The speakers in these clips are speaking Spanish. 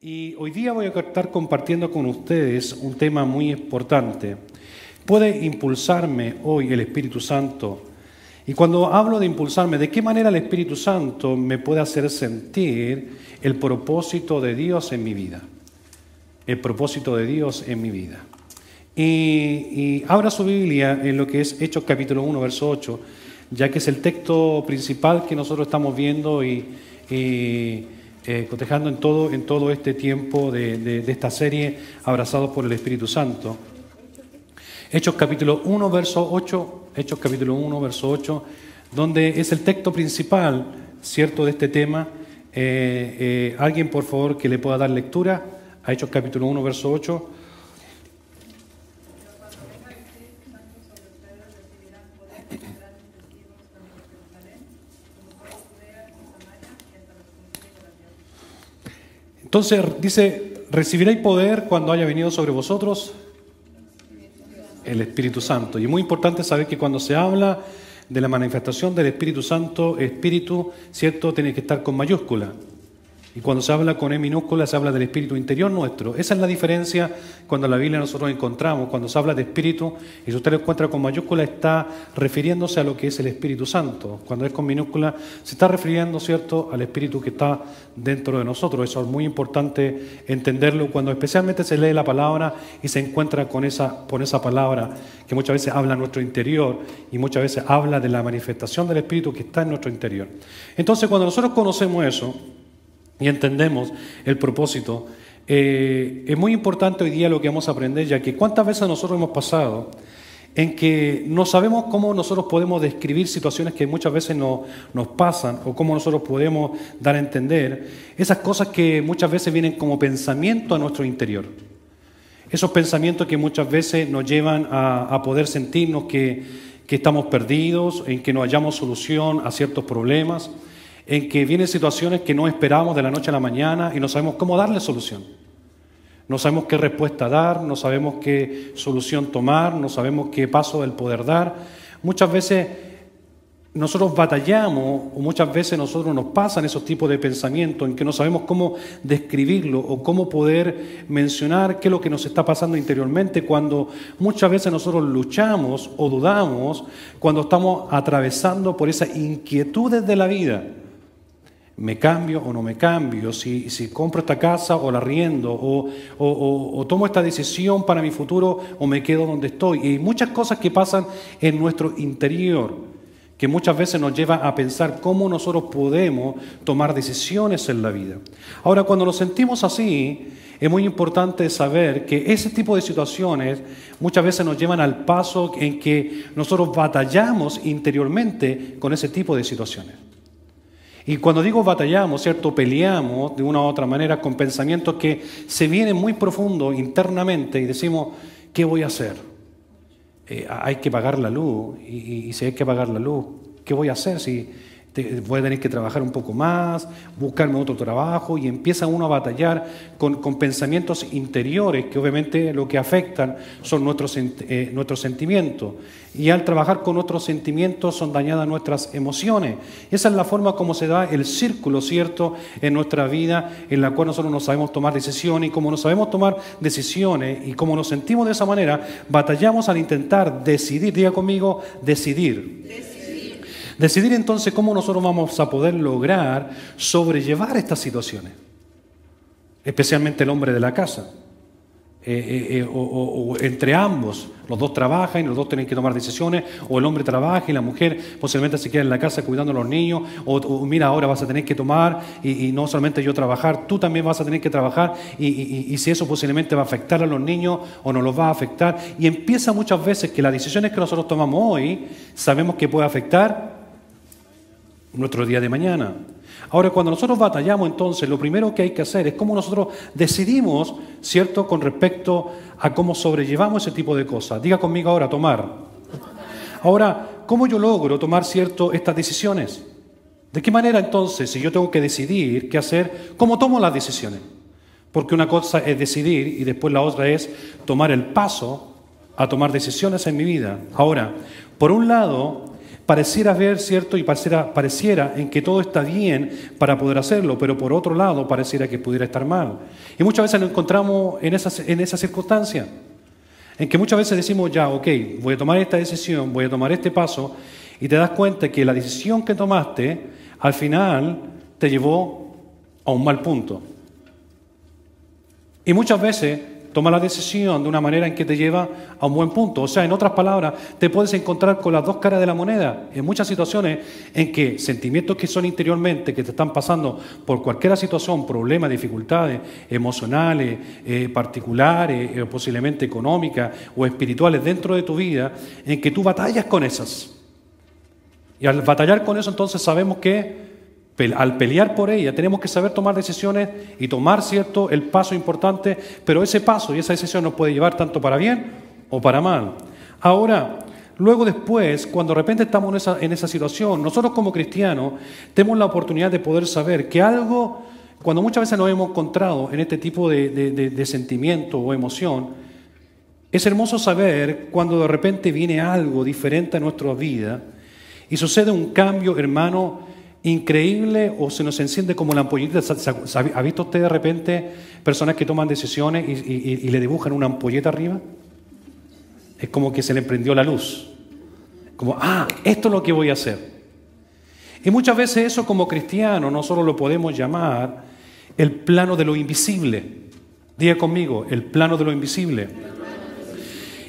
Y hoy día voy a estar compartiendo con ustedes un tema muy importante. ¿Puede impulsarme hoy el Espíritu Santo? Y cuando hablo de impulsarme, ¿de qué manera el Espíritu Santo me puede hacer sentir el propósito de Dios en mi vida? El propósito de Dios en mi vida. Y abra su Biblia en lo que es Hechos capítulo 1, verso 8, ya que es el texto principal que nosotros estamos viendo y cotejando en todo este tiempo de esta serie, Abrazados por el Espíritu Santo. Hechos capítulo 1, verso 8, Hechos capítulo 1, verso 8, donde es el texto principal, ¿cierto?, de este tema. Alguien, por favor, que le pueda dar lectura a Hechos capítulo 1, verso 8. Entonces dice, recibiréis poder cuando haya venido sobre vosotros el Espíritu Santo. Y es muy importante saber que cuando se habla de la manifestación del Espíritu Santo, Espíritu, ¿cierto?, tiene que estar con mayúscula. Y cuando se habla con E minúscula, se habla del Espíritu interior nuestro. Esa es la diferencia cuando en la Biblia nosotros encontramos. Cuando se habla de Espíritu, y si usted lo encuentra con mayúscula, está refiriéndose a lo que es el Espíritu Santo. Cuando es con minúscula, se está refiriendo, ¿cierto?, al Espíritu que está dentro de nosotros. Eso es muy importante entenderlo cuando especialmente se lee la palabra y se encuentra con esa palabra que muchas veces habla en nuestro interior y muchas veces habla de la manifestación del Espíritu que está en nuestro interior. Entonces, cuando nosotros conocemos eso y entendemos el propósito, es muy importante hoy día lo que vamos a aprender, ya que cuántas veces nosotros hemos pasado en que no sabemos cómo nosotros podemos describir situaciones que muchas veces nos pasan o cómo nosotros podemos dar a entender esas cosas que muchas veces vienen como pensamiento a nuestro interior. Esos pensamientos que muchas veces nos llevan a poder sentirnos que estamos perdidos, en que no hallamos solución a ciertos problemas, en que vienen situaciones que no esperamos de la noche a la mañana y no sabemos cómo darle solución. No sabemos qué respuesta dar, no sabemos qué solución tomar, no sabemos qué paso del poder dar. Muchas veces nosotros batallamos o muchas veces nosotros nos pasan esos tipos de pensamientos en que no sabemos cómo describirlo o cómo poder mencionar qué es lo que nos está pasando interiormente cuando muchas veces nosotros luchamos o dudamos cuando estamos atravesando por esas inquietudes de la vida. ¿Me cambio o no me cambio? Si compro esta casa o la arriendo, o tomo esta decisión para mi futuro o me quedo donde estoy. Y hay muchas cosas que pasan en nuestro interior, que muchas veces nos lleva a pensar cómo nosotros podemos tomar decisiones en la vida. Ahora, cuando nos sentimos así, es muy importante saber que ese tipo de situaciones muchas veces nos llevan al paso en que nosotros batallamos interiormente con ese tipo de situaciones. Y cuando digo batallamos, ¿cierto?, peleamos de una u otra manera con pensamientos que se vienen muy profundo internamente y decimos, ¿qué voy a hacer? Hay que pagar la luz, y si hay que pagar la luz, ¿qué voy a hacer? Si voy a tener que trabajar un poco más, buscarme otro trabajo, y empieza uno a batallar con pensamientos interiores que obviamente lo que afectan son nuestros sentimientos. Y al trabajar con otros sentimientos son dañadas nuestras emociones. Esa es la forma como se da el círculo, ¿cierto?, en nuestra vida, en la cual nosotros no sabemos tomar decisiones, y como no sabemos tomar decisiones y como nos sentimos de esa manera, batallamos al intentar decidir. Diga conmigo, decidir. Decidir entonces cómo nosotros vamos a poder lograr sobrellevar estas situaciones, especialmente el hombre de la casa, o entre ambos, los dos trabajan y los dos tienen que tomar decisiones, o el hombre trabaja y la mujer posiblemente se queda en la casa cuidando a los niños, o mira, ahora vas a tener que tomar, y no solamente yo trabajar, tú también vas a tener que trabajar, y si eso posiblemente va a afectar a los niños o no los va a afectar, y empieza muchas veces que las decisiones que nosotros tomamos hoy, sabemos que puede afectar nuestro día de mañana. Ahora, cuando nosotros batallamos, entonces, lo primero que hay que hacer es cómo nosotros decidimos, ¿cierto?, con respecto a cómo sobrellevamos ese tipo de cosas. Diga conmigo ahora, tomar. Ahora, ¿cómo yo logro tomar, ¿cierto?, estas decisiones? ¿De qué manera, entonces, si yo tengo que decidir qué hacer, cómo tomo las decisiones? Porque una cosa es decidir y después la otra es tomar el paso a tomar decisiones en mi vida. Ahora, por un lado, pareciera ver, ¿cierto? Y pareciera en que todo está bien para poder hacerlo, pero por otro lado pareciera que pudiera estar mal. Y muchas veces nos encontramos en esa circunstancia, en que muchas veces decimos, ya, ok, voy a tomar esta decisión, voy a tomar este paso, y te das cuenta que la decisión que tomaste, al final, te llevó a un mal punto. Y muchas veces toma la decisión de una manera en que te lleva a un buen punto. O sea, en otras palabras, te puedes encontrar con las dos caras de la moneda. En muchas situaciones en que sentimientos que son interiormente, que te están pasando por cualquier situación, problemas, dificultades emocionales, particulares, posiblemente económicas o espirituales dentro de tu vida, en que tú batallas con esas. Y al batallar con eso, entonces sabemos que al pelear por ella, tenemos que saber tomar decisiones y tomar, ¿cierto?, el paso importante, pero ese paso y esa decisión nos puede llevar tanto para bien o para mal. Ahora, luego después, cuando de repente estamos en esa situación, nosotros como cristianos tenemos la oportunidad de poder saber que algo, cuando muchas veces nos hemos encontrado en este tipo de sentimiento o emoción, es hermoso saber cuando de repente viene algo diferente a nuestra vida y sucede un cambio, hermano, increíble, o se nos enciende como la ampolleta. ¿Ha visto usted de repente personas que toman decisiones y le dibujan una ampolleta arriba? Es como que se le prendió la luz. Como, esto es lo que voy a hacer. Y muchas veces eso como cristianos nosotros lo podemos llamar el plano de lo invisible. Diga conmigo, el plano de lo invisible.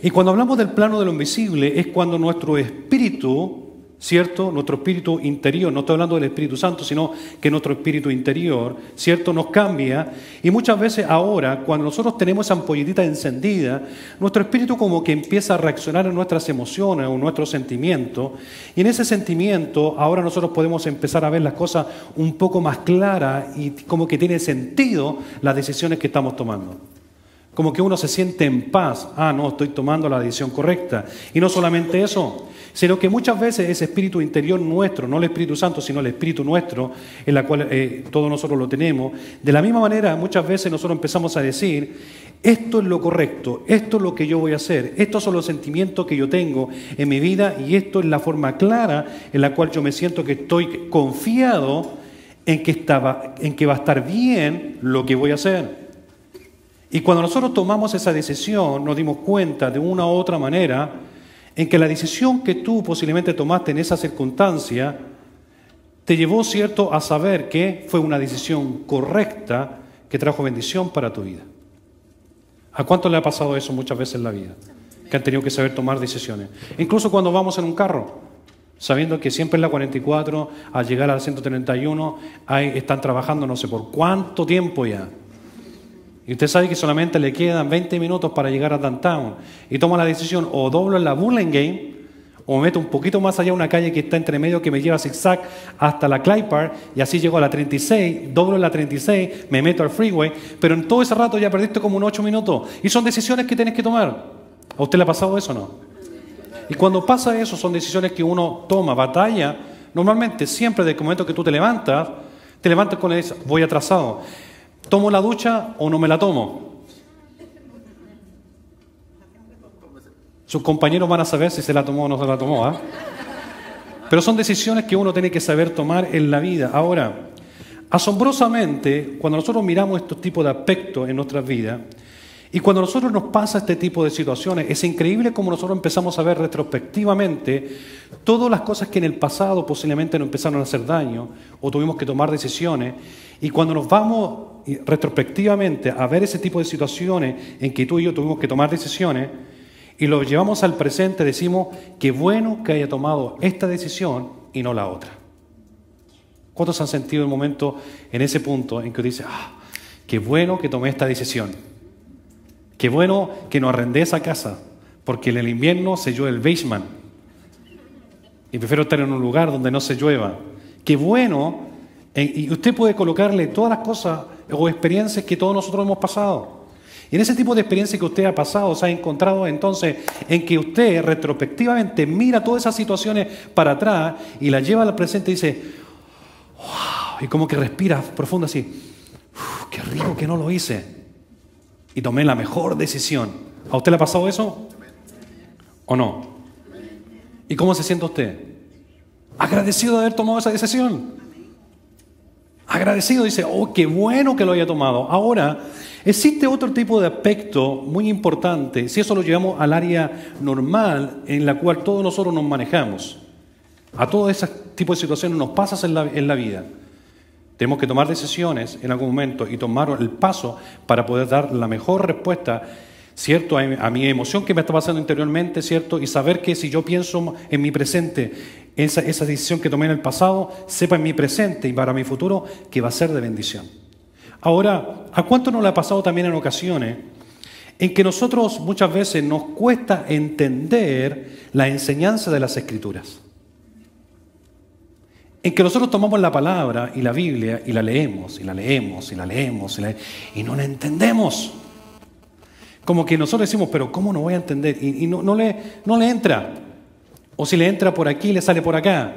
Y cuando hablamos del plano de lo invisible es cuando nuestro espíritu, ¿cierto? Nuestro espíritu interior, no estoy hablando del Espíritu Santo, sino que nuestro espíritu interior, ¿cierto?, nos cambia. Y muchas veces ahora, cuando nosotros tenemos esa ampolletita encendida, nuestro espíritu como que empieza a reaccionar en nuestras emociones o nuestros sentimientos. Y en ese sentimiento, ahora nosotros podemos empezar a ver las cosas un poco más claras y como que tiene sentido las decisiones que estamos tomando. Como que uno se siente en paz. No, estoy tomando la decisión correcta. Y no solamente eso, sino que muchas veces ese espíritu interior nuestro, no el Espíritu Santo, sino el espíritu nuestro, en la cual todos nosotros lo tenemos, de la misma manera muchas veces nosotros empezamos a decir, esto es lo correcto, esto es lo que yo voy a hacer, estos son los sentimientos que yo tengo en mi vida y esto es la forma clara en la cual yo me siento que estoy confiado en que va a estar bien lo que voy a hacer. Y cuando nosotros tomamos esa decisión, nos dimos cuenta de una u otra manera en que la decisión que tú posiblemente tomaste en esa circunstancia te llevó, ¿cierto?, a saber que fue una decisión correcta que trajo bendición para tu vida. ¿A cuánto le ha pasado eso muchas veces en la vida? Que han tenido que saber tomar decisiones. Incluso cuando vamos en un carro, sabiendo que siempre en la 44, al llegar al 131, están trabajando no sé por cuánto tiempo ya. Y usted sabe que solamente le quedan 20 minutos para llegar a Downtown. Y toma la decisión, o doblo en la Burlingame, o me meto un poquito más allá a una calle que está entre medio que me lleva zigzag hasta la Clyde Park, y así llego a la 36, doblo en la 36, me meto al freeway, pero en todo ese rato ya perdiste como unos 8 minutos. Y son decisiones que tienes que tomar. ¿A usted le ha pasado eso o no? Y cuando pasa eso, son decisiones que uno toma, batalla. Normalmente, siempre desde el momento que tú te levantas con eso, voy atrasado. ¿Tomo la ducha o no me la tomo? Sus compañeros van a saber si se la tomó o no se la tomó, Pero son decisiones que uno tiene que saber tomar en la vida. Ahora, asombrosamente, cuando nosotros miramos estos tipos de aspectos en nuestras vidas, y cuando a nosotros nos pasa este tipo de situaciones, es increíble cómo nosotros empezamos a ver retrospectivamente todas las cosas que en el pasado posiblemente nos empezaron a hacer daño o tuvimos que tomar decisiones. Y cuando nos vamos retrospectivamente a ver ese tipo de situaciones en que tú y yo tuvimos que tomar decisiones y lo llevamos al presente, decimos, qué bueno que haya tomado esta decisión y no la otra. ¿Cuántos han sentido el momento en ese punto en que dice, qué bueno que tomé esta decisión? Qué bueno que no arrendé esa casa, porque en el invierno se llueve el basement. Y prefiero estar en un lugar donde no se llueva. Qué bueno, y usted puede colocarle todas las cosas o experiencias que todos nosotros hemos pasado. Y en ese tipo de experiencia que usted ha pasado, se ha encontrado entonces en que usted retrospectivamente mira todas esas situaciones para atrás y las lleva al presente y dice, wow, y como que respira profundo así, qué rico que no lo hice. Y tomé la mejor decisión. ¿A usted le ha pasado eso? ¿O no? ¿Y cómo se siente usted? Agradecido de haber tomado esa decisión. Agradecido, dice, oh, qué bueno que lo haya tomado. Ahora, existe otro tipo de aspecto muy importante, si eso lo llevamos al área normal en la cual todos nosotros nos manejamos. A todo ese tipo de situaciones nos pasa en la vida. Tenemos que tomar decisiones en algún momento y tomar el paso para poder dar la mejor respuesta, ¿cierto? A mi emoción que me está pasando interiormente, ¿cierto? Y saber que si yo pienso en mi presente, esa decisión que tomé en el pasado, sepa en mi presente y para mi futuro que va a ser de bendición. Ahora, ¿a cuánto nos le ha pasado también en ocasiones en que nosotros muchas veces nos cuesta entender la enseñanza de las Escrituras? En que nosotros tomamos la palabra y la Biblia y la leemos, y la leemos, y la leemos, y no la entendemos. Como que nosotros decimos, pero ¿cómo no voy a entender? Y no le entra. O si le entra por aquí, le sale por acá.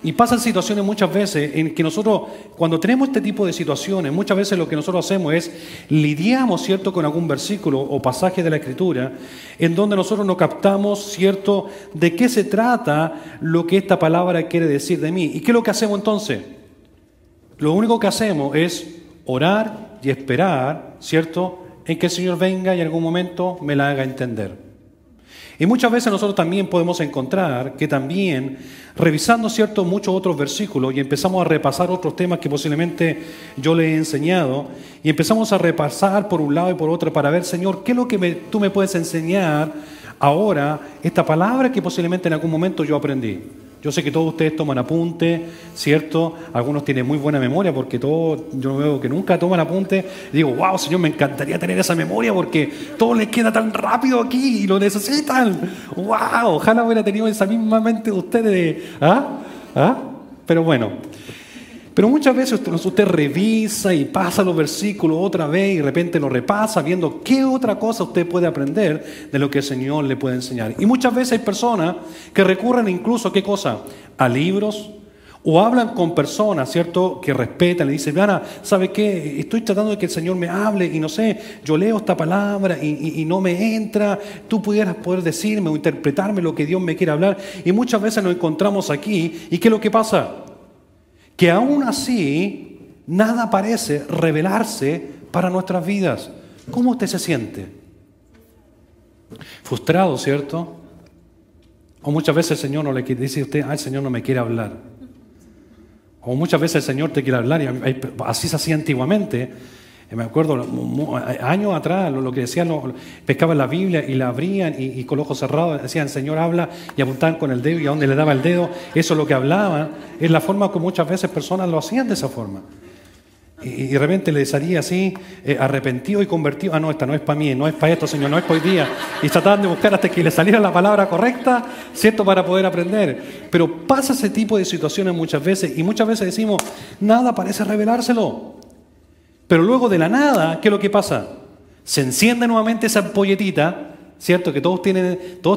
Y pasan situaciones muchas veces en que nosotros, cuando tenemos este tipo de situaciones, muchas veces lo que nosotros hacemos es lidiamos, ¿cierto?, con algún versículo o pasaje de la Escritura en donde nosotros no captamos, ¿cierto?, de qué se trata lo que esta palabra quiere decir de mí. ¿Y qué es lo que hacemos entonces? Lo único que hacemos es orar y esperar, ¿cierto?, en que el Señor venga y en algún momento me la haga entender. Y muchas veces nosotros también podemos encontrar que también, revisando ciertos muchos otros versículos y empezamos a repasar otros temas que posiblemente yo le he enseñado, y empezamos a repasar por un lado y por otro para ver, Señor, ¿qué es lo que tú me puedes enseñar ahora, esta palabra que posiblemente en algún momento yo aprendí? Yo sé que todos ustedes toman apunte, ¿cierto? Algunos tienen muy buena memoria porque todos, yo veo que nunca toman apunte. Y digo, wow, Señor, me encantaría tener esa memoria porque todo les queda tan rápido aquí y lo necesitan. Wow, ojalá hubiera tenido esa misma mente de ustedes. Pero bueno. Pero muchas veces usted revisa y pasa los versículos otra vez y de repente lo repasa viendo qué otra cosa usted puede aprender de lo que el Señor le puede enseñar. Y muchas veces hay personas que recurren incluso, ¿qué cosa? A libros o hablan con personas, ¿cierto?, que respetan, le dicen, Ana, ¿sabe qué? Estoy tratando de que el Señor me hable y no sé, yo leo esta palabra y no me entra, tú pudieras poder decirme o interpretarme lo que Dios me quiere hablar. Y muchas veces nos encontramos aquí y ¿qué es lo que pasa? Que aún así nada parece revelarse para nuestras vidas. ¿Cómo usted se siente? Frustrado, ¿cierto? O muchas veces el Señor no le quiere, dice usted, el Señor no me quiere hablar. O muchas veces el Señor te quiere hablar, y así se hacía antiguamente. Me acuerdo, años atrás, lo que decían, pescaban la Biblia y la abrían y con los ojos cerrados decían, Señor habla, y apuntaban con el dedo y a donde le daba el dedo, eso es lo que hablaban. Es la forma que muchas veces personas lo hacían de esa forma. Y de repente le salía así, arrepentido y convertido. No, esta no es para mí, no es para esto, Señor, no es para hoy día. Y trataban de buscar hasta que le saliera la palabra correcta, ¿cierto?, para poder aprender. Pero pasa ese tipo de situaciones muchas veces, y muchas veces decimos, nada parece revelárselo. Pero luego de la nada, ¿qué es lo que pasa? Se enciende nuevamente esa ampolletita, ¿cierto?, que todos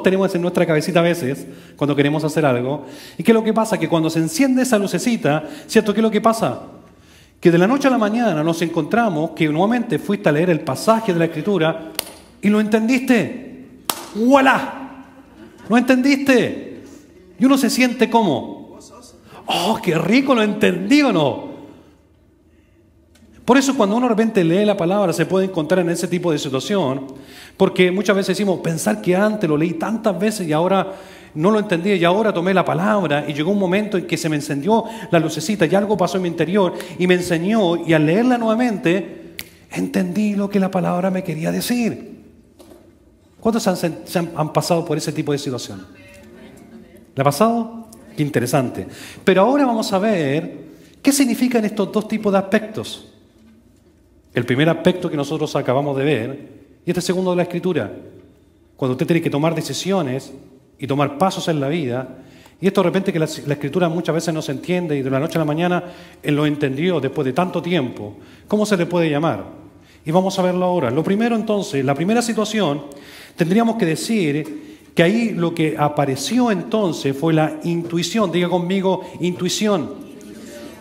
tenemos en nuestra cabecita a veces, cuando queremos hacer algo. ¿Y qué es lo que pasa? Que cuando se enciende esa lucecita, ¿cierto?, ¿qué es lo que pasa? Que de la noche a la mañana nos encontramos que nuevamente fuiste a leer el pasaje de la Escritura y lo entendiste. ¡Voilá! ¿Lo entendiste? Y uno se siente como, ¡oh, qué rico, lo entendí o no! Por eso cuando uno de repente lee la palabra se puede encontrar en ese tipo de situación, porque muchas veces decimos, pensar que antes lo leí tantas veces y ahora no lo entendí, y ahora tomé la palabra y llegó un momento en que se me encendió la lucecita y algo pasó en mi interior y me enseñó, y al leerla nuevamente entendí lo que la palabra me quería decir. ¿Cuántos han pasado por ese tipo de situación? ¿Le ha pasado? Qué interesante. Pero ahora vamos a ver qué significan estos dos tipos de aspectos. El primer aspecto que nosotros acabamos de ver, y este segundo de la Escritura, cuando usted tiene que tomar decisiones y tomar pasos en la vida, y esto de repente que la Escritura muchas veces no se entiende y de la noche a la mañana Él lo entendió después de tanto tiempo, ¿cómo se le puede llamar? Y vamos a verlo ahora. Lo primero entonces, la primera situación, tendríamos que decir que ahí lo que apareció entonces fue la intuición. Diga conmigo, intuición.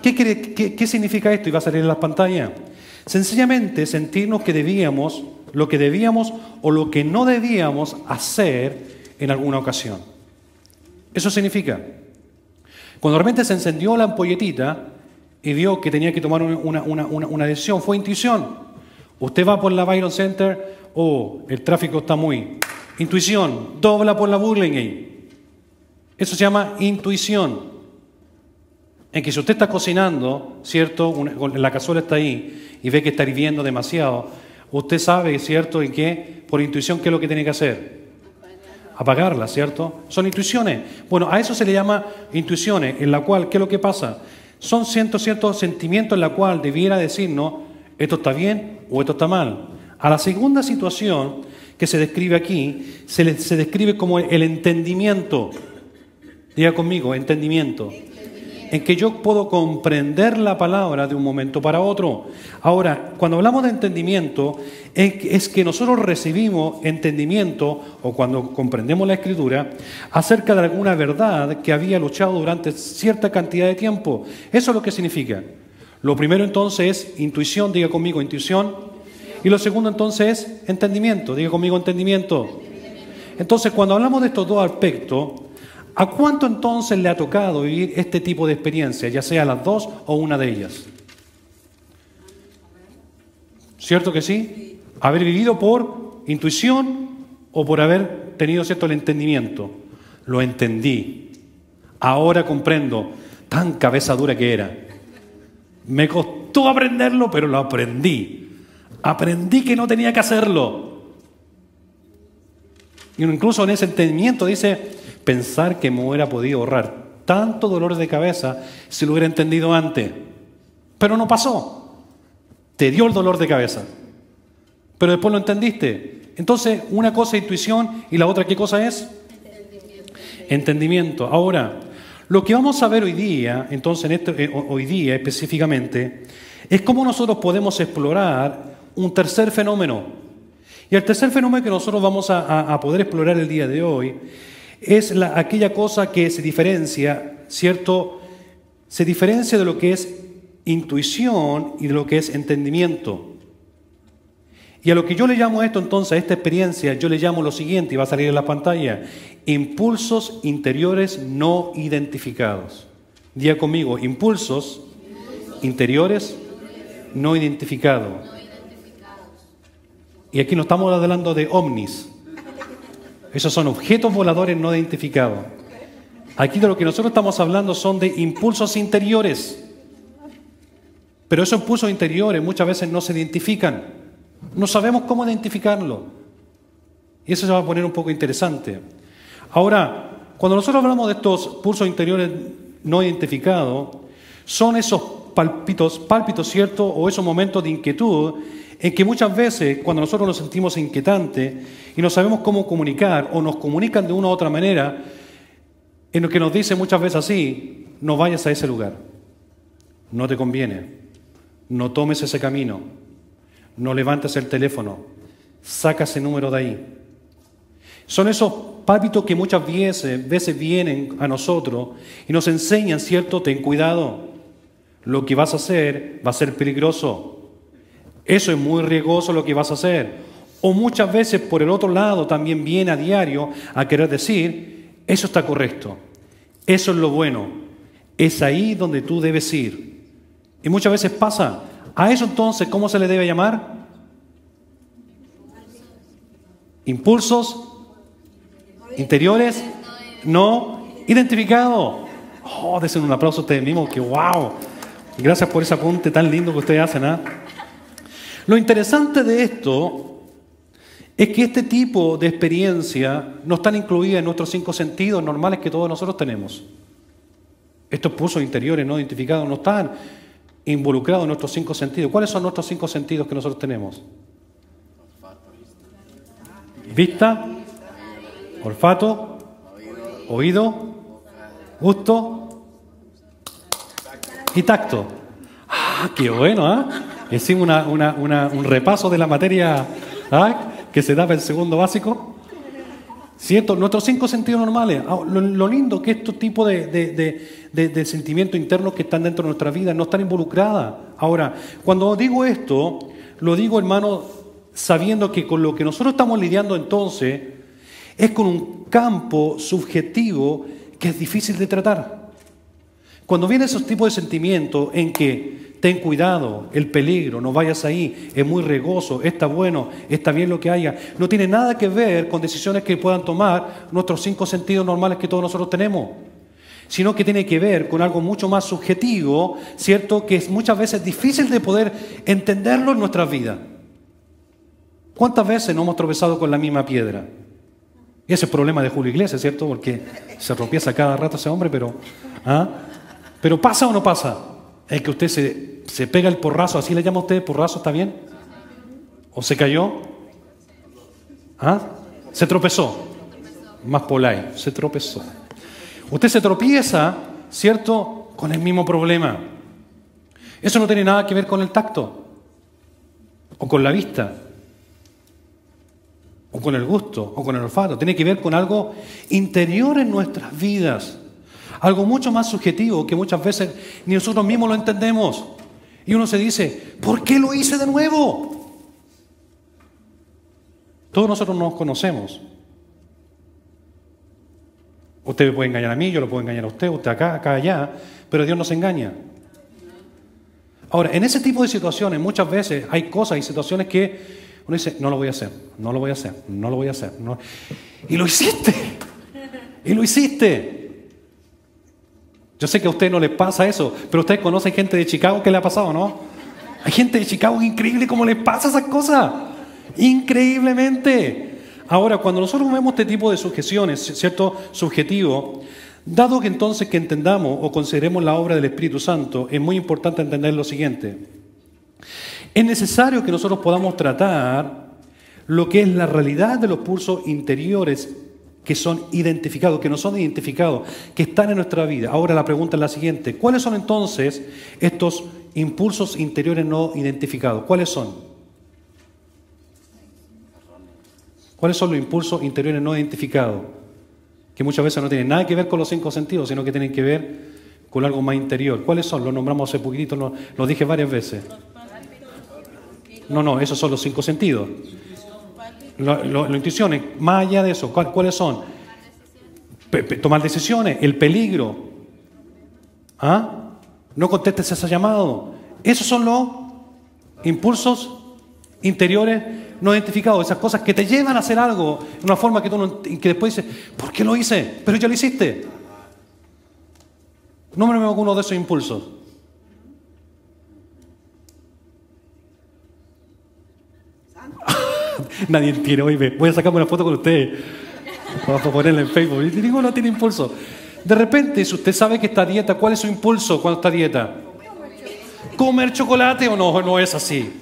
¿Qué significa esto? Y va a salir en las pantallas. Sencillamente sentirnos que debíamos, lo que debíamos o lo que no debíamos hacer en alguna ocasión. Eso significa. Cuando de repente se encendió la ampolletita y vio que tenía que tomar una decisión, fue intuición. Usted va por la Byron Center, el tráfico está muy... Intuición, dobla por la Burlingame. Eso se llama intuición. En que si usted está cocinando, ¿cierto? La cazuela está ahí y ve que está hirviendo demasiado, usted sabe, ¿cierto? En que, por intuición, ¿qué es lo que tiene que hacer? Apagarla, ¿cierto? Son intuiciones. Bueno, a eso se le llama intuiciones, en la cual, ¿qué es lo que pasa? Son ciertos sentimientos en la cual debiera decirnos, esto está bien o esto está mal. A la segunda situación que se describe aquí, se describe como el entendimiento. Diga conmigo, entendimiento. En que yo puedo comprender la palabra de un momento para otro. Ahora, cuando hablamos de entendimiento, es que nosotros recibimos entendimiento, o cuando comprendemos la Escritura, acerca de alguna verdad que había luchado durante cierta cantidad de tiempo. Eso es lo que significa. Lo primero entonces es intuición, diga conmigo intuición. Y lo segundo entonces es entendimiento, diga conmigo entendimiento. Entonces, cuando hablamos de estos dos aspectos, ¿a cuánto entonces le ha tocado vivir este tipo de experiencia, ya sea las dos o una de ellas? ¿Cierto que sí? ¿Haber vivido por intuición o por haber tenido cierto el entendimiento? Lo entendí. Ahora comprendo. Tan cabeza dura que era. Me costó aprenderlo, pero lo aprendí. Aprendí que no tenía que hacerlo. Y incluso en ese entendimiento dice... Pensar que me hubiera podido ahorrar tanto dolor de cabeza si lo hubiera entendido antes. Pero no pasó. Te dio el dolor de cabeza. Pero después lo entendiste. Entonces, una cosa es intuición y la otra, ¿qué cosa es? Entendimiento. Ahora, lo que vamos a ver hoy día, entonces hoy día específicamente, es cómo nosotros podemos explorar un tercer fenómeno. Y el tercer fenómeno que nosotros vamos a poder explorar el día de hoy es aquella cosa que se diferencia, ¿cierto? Se diferencia de lo que es intuición y de lo que es entendimiento. Y a lo que yo le llamo esto entonces, a esta experiencia, yo le llamo lo siguiente, y va a salir en la pantalla, impulsos interiores no identificados. Diga conmigo, impulsos interiores no identificados. Y aquí no estamos hablando de ovnis. Esos son objetos voladores no identificados. Aquí de lo que nosotros estamos hablando son de impulsos interiores. Pero esos impulsos interiores muchas veces no se identifican. No sabemos cómo identificarlo. Y eso se va a poner un poco interesante. Ahora, cuando nosotros hablamos de estos pulsos interiores no identificados, son esos pálpitos, ¿cierto? O esos momentos de inquietud en que muchas veces cuando nosotros nos sentimos inquietantes y no sabemos cómo comunicar o nos comunican de una u otra manera, en lo que nos dicen muchas veces así, no vayas a ese lugar, no te conviene, no tomes ese camino, no levantes el teléfono, saca ese número de ahí. Son esos pálpitos que muchas veces vienen a nosotros y nos enseñan, ¿cierto? Ten cuidado, lo que vas a hacer va a ser peligroso. Eso es muy riesgoso lo que vas a hacer. O muchas veces por el otro lado también viene a diario a querer decir, eso está correcto, eso es lo bueno, es ahí donde tú debes ir. Y muchas veces pasa. A eso entonces, ¿cómo se le debe llamar? Impulsos interiores no identificados. Oh, desen un aplauso a ustedes mismos, que wow. Gracias por ese apunte tan lindo que ustedes hacen, ¿eh? Lo interesante de esto es que este tipo de experiencia no están incluidas en nuestros 5 sentidos normales que todos nosotros tenemos. Estos pulsos interiores no identificados no están involucrados en nuestros 5 sentidos. ¿Cuáles son nuestros 5 sentidos que nosotros tenemos? Vista, olfato, oído, gusto y tacto. ¡Ah, qué bueno! ¿Eh? Hicimos un repaso de la materia que se daba el segundo básico. ¿Cierto? Nuestros 5 sentidos normales. Lo lindo que estos tipos de sentimientos internos que están dentro de nuestra vida no están involucradas. Ahora, cuando digo esto, lo digo, hermano, sabiendo que con lo que nosotros estamos lidiando entonces es con un campo subjetivo que es difícil de tratar. Cuando viene esos tipos de sentimientos en que ten cuidado, el peligro, no vayas ahí, es muy riesgoso, está bueno, está bien lo que haya, no tiene nada que ver con decisiones que puedan tomar nuestros 5 sentidos normales que todos nosotros tenemos, sino que tiene que ver con algo mucho más subjetivo, ¿cierto? Que es muchas veces difícil de poder entenderlo en nuestras vidas. ¿Cuántas veces no hemos tropezado con la misma piedra? Y ese es el problema de Julio Iglesias, ¿cierto? Porque se tropieza cada rato ese hombre, pero... ¿Pero pasa o no pasa? Es que usted se pega el porrazo, ¿así le llama a usted porrazo? ¿Está bien? ¿O se cayó? Se tropezó. Más polite, se tropezó. Usted se tropieza, ¿cierto?, con el mismo problema. Eso no tiene nada que ver con el tacto, o con la vista, o con el gusto, o con el olfato. Tiene que ver con algo interior en nuestras vidas. Algo mucho más subjetivo que muchas veces ni nosotros mismos lo entendemos. Y uno se dice, ¿por qué lo hice de nuevo? Todos nosotros nos conocemos. Usted me puede engañar a mí, yo lo puedo engañar a usted acá, allá, pero Dios nos engaña. Ahora, en ese tipo de situaciones, muchas veces hay cosas y situaciones que uno dice, no lo voy a hacer, no lo voy a hacer, no lo voy a hacer. No. Y lo hiciste. Y lo hiciste. Yo sé que a usted no le pasa eso, pero ustedes conocen gente de Chicago que le ha pasado, ¿no? Hay gente de Chicago increíble cómo les pasa esas cosas. Increíblemente. Ahora, cuando nosotros vemos este tipo de sujeciones, ¿cierto? Subjetivo, dado que entonces que entendamos o consideremos la obra del Espíritu Santo, es muy importante entender lo siguiente. Es necesario que nosotros podamos tratar lo que es la realidad de los pulsos interiores que son identificados, que no son identificados, que están en nuestra vida. Ahora la pregunta es la siguiente. ¿Cuáles son entonces estos impulsos interiores no identificados? ¿Cuáles son? ¿Cuáles son los impulsos interiores no identificados? Que muchas veces no tienen nada que ver con los 5 sentidos, sino que tienen que ver con algo más interior. ¿Cuáles son? Los nombramos hace poquitito, los dije varias veces. No, esos son los 5 sentidos. Las intuiciones, más allá de eso, ¿cuáles son? Tomar decisiones, el peligro. No contestes ese llamado. Esos son los impulsos interiores no identificados, esas cosas que te llevan a hacer algo de una forma que tú no, que después dices, ¿por qué lo hice? Pero ya lo hiciste. Nómbrame alguno de esos impulsos. Nadie tiene, oye, voy a sacarme una foto con ustedes. Vamos a ponerla en Facebook. Y ninguno tiene impulso. De repente, si usted sabe que está a dieta, ¿cuál es su impulso cuando está a dieta? ¿Comer chocolate o no? No es así.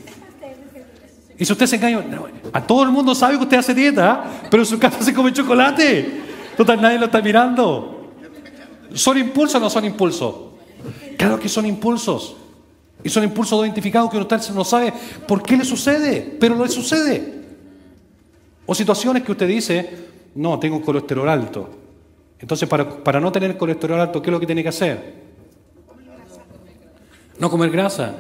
Y si usted se engaña, a todo el mundo sabe que usted hace dieta, pero en su casa se come chocolate. Total, nadie lo está mirando. ¿Son impulsos o no son impulsos? Claro que son impulsos. Y son impulsos identificados que usted no sabe por qué le sucede, pero le sucede. O situaciones que usted dice, no, tengo un colesterol alto. Entonces, para no tener colesterol alto, ¿qué es lo que tiene que hacer? No comer grasa.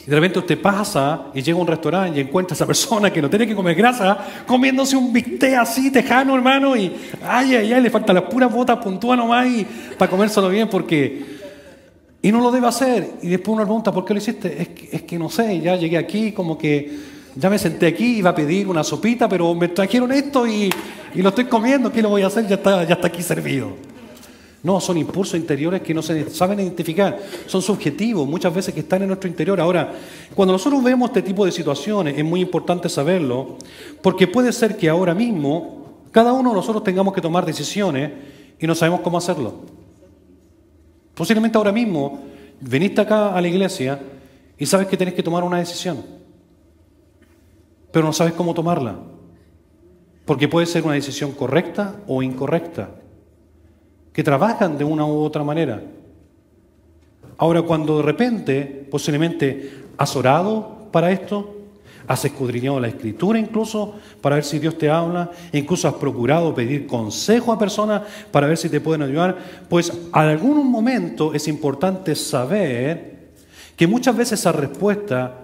Y de repente usted pasa y llega a un restaurante y encuentra a esa persona que no tiene que comer grasa, comiéndose un bistec así, tejano, hermano, y ay, le faltan las puras botas puntúas nomás y para comérselo bien porque... Y no lo debe hacer. Y después uno pregunta, ¿por qué lo hiciste? Es que no sé, ya llegué aquí, como que ya me senté aquí, iba a pedir una sopita, pero me trajeron esto y lo estoy comiendo. ¿Qué lo voy a hacer? Ya está aquí servido. No, son impulsos interiores que no se saben identificar. Son subjetivos, muchas veces que están en nuestro interior. Ahora, cuando nosotros vemos este tipo de situaciones, es muy importante saberlo, porque puede ser que ahora mismo, cada uno de nosotros tengamos que tomar decisiones y no sabemos cómo hacerlo. Posiblemente ahora mismo veniste acá a la iglesia y sabes que tienes que tomar una decisión, pero no sabes cómo tomarla, porque puede ser una decisión correcta o incorrecta, que trabajan de una u otra manera. Ahora, cuando de repente, posiblemente has orado para esto, has escudriñado la Escritura incluso para ver si Dios te habla, incluso has procurado pedir consejo a personas para ver si te pueden ayudar, pues en algún momento es importante saber que muchas veces esa respuesta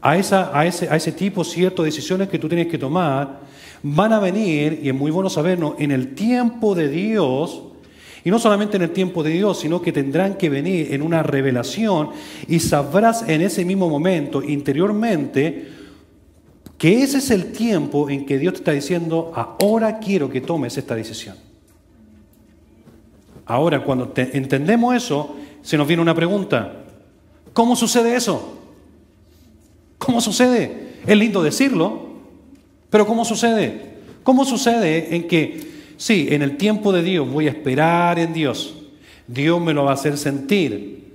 a ese tipo cierto de decisiones que tú tienes que tomar van a venir, y es muy bueno saberlo, en el tiempo de Dios Y no solamente en el tiempo de Dios, sino que tendrán que venir en una revelación y sabrás en ese mismo momento, interiormente, que ese es el tiempo en que Dios te está diciendo, ahora quiero que tomes esta decisión. Ahora, cuando entendemos eso, se nos viene una pregunta. ¿Cómo sucede eso? ¿Cómo sucede? Es lindo decirlo, pero ¿cómo sucede? ¿Cómo sucede en que, sí, en el tiempo de Dios voy a esperar en Dios? Dios me lo va a hacer sentir.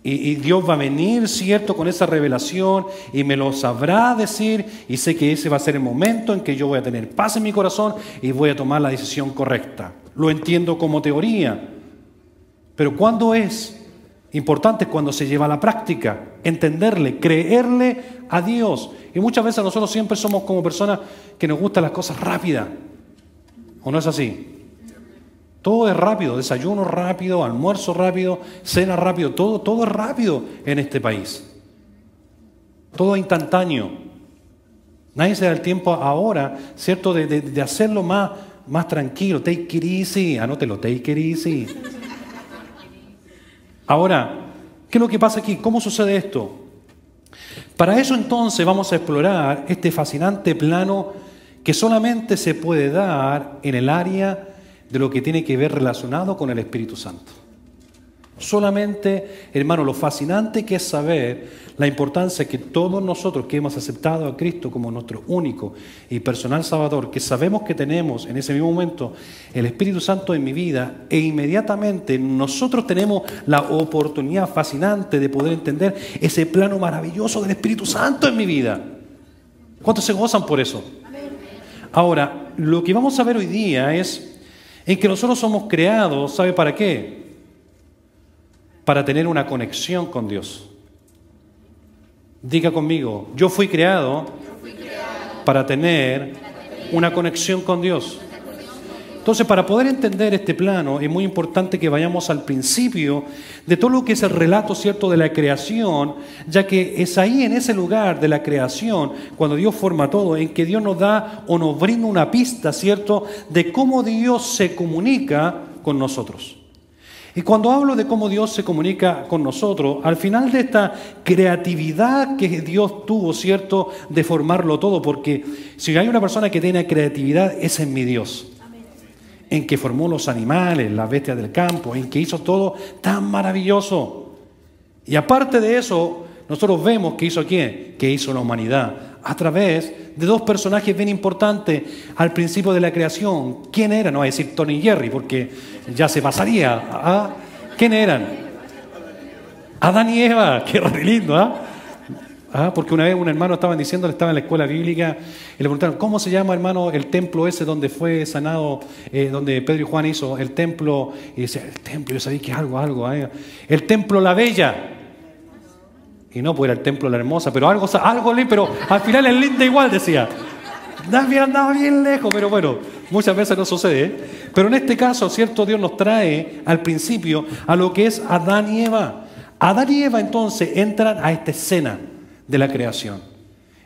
Y Dios va a venir, ¿cierto?, con esa revelación y me lo sabrá decir, y sé que ese va a ser el momento en que yo voy a tener paz en mi corazón y voy a tomar la decisión correcta. Lo entiendo como teoría, pero ¿cuándo es? Importante cuando se lleva a la práctica, entenderle, creerle a Dios. Y muchas veces nosotros siempre somos como personas que nos gustan las cosas rápidas, ¿o no es así? Todo es rápido, desayuno rápido, almuerzo rápido, cena rápido, todo es rápido en este país. Todo es instantáneo. Nadie se da el tiempo ahora, ¿cierto?, de hacerlo más tranquilo. Take it easy, anótelo, take it easy. Ahora, ¿qué es lo que pasa aquí? ¿Cómo sucede esto? Para eso entonces vamos a explorar este fascinante plano que solamente se puede dar en el área de lo que tiene que ver relacionado con el Espíritu Santo. Solamente, hermano, lo fascinante que es saber la importancia que todos nosotros que hemos aceptado a Cristo como nuestro único y personal Salvador, que sabemos que tenemos en ese mismo momento el Espíritu Santo en mi vida, e inmediatamente nosotros tenemos la oportunidad fascinante de poder entender ese plano maravilloso del Espíritu Santo en mi vida. ¿Cuántos se gozan por eso? Ahora, lo que vamos a ver hoy día es en que nosotros somos creados, ¿sabe para qué? Para tener una conexión con Dios. Diga conmigo, yo fui creado para tener una conexión con Dios. Entonces, para poder entender este plano, es muy importante que vayamos al principio de todo lo que es el relato, ¿cierto?, de la creación, ya que es ahí, en ese lugar de la creación, cuando Dios forma todo, en que Dios nos da o nos brinda una pista, ¿cierto?, de cómo Dios se comunica con nosotros. Y cuando hablo de cómo Dios se comunica con nosotros, al final de esta creatividad que Dios tuvo, ¿cierto?, de formarlo todo, porque si hay una persona que tiene creatividad, ese es mi Dios. En que formó los animales, las bestias del campo, en que hizo todo tan maravilloso. Y aparte de eso, nosotros vemos que hizo ¿quién? Que hizo la humanidad a través de dos personajes bien importantes al principio de la creación. ¿Quién eran? No voy a decir Tony y Jerry, porque ya se pasaría. ¿Quién eran? Adán y Eva. Qué re lindo, porque una vez un hermano estaba en la escuela bíblica y le preguntaron, ¿cómo se llama, hermano, el templo ese donde fue sanado, donde Pedro y Juan hizo el templo? Y decía, el templo, yo sabía que es algo. El templo La Bella. Y no, pues era el templo La Hermosa, pero algo pero al final es linda igual, decía. Andaba bien lejos, pero bueno, muchas veces no sucede. Pero en este caso, ¿cierto? Dios nos trae al principio a lo que es Adán y Eva. Adán y Eva entonces entran a esta escena de la creación.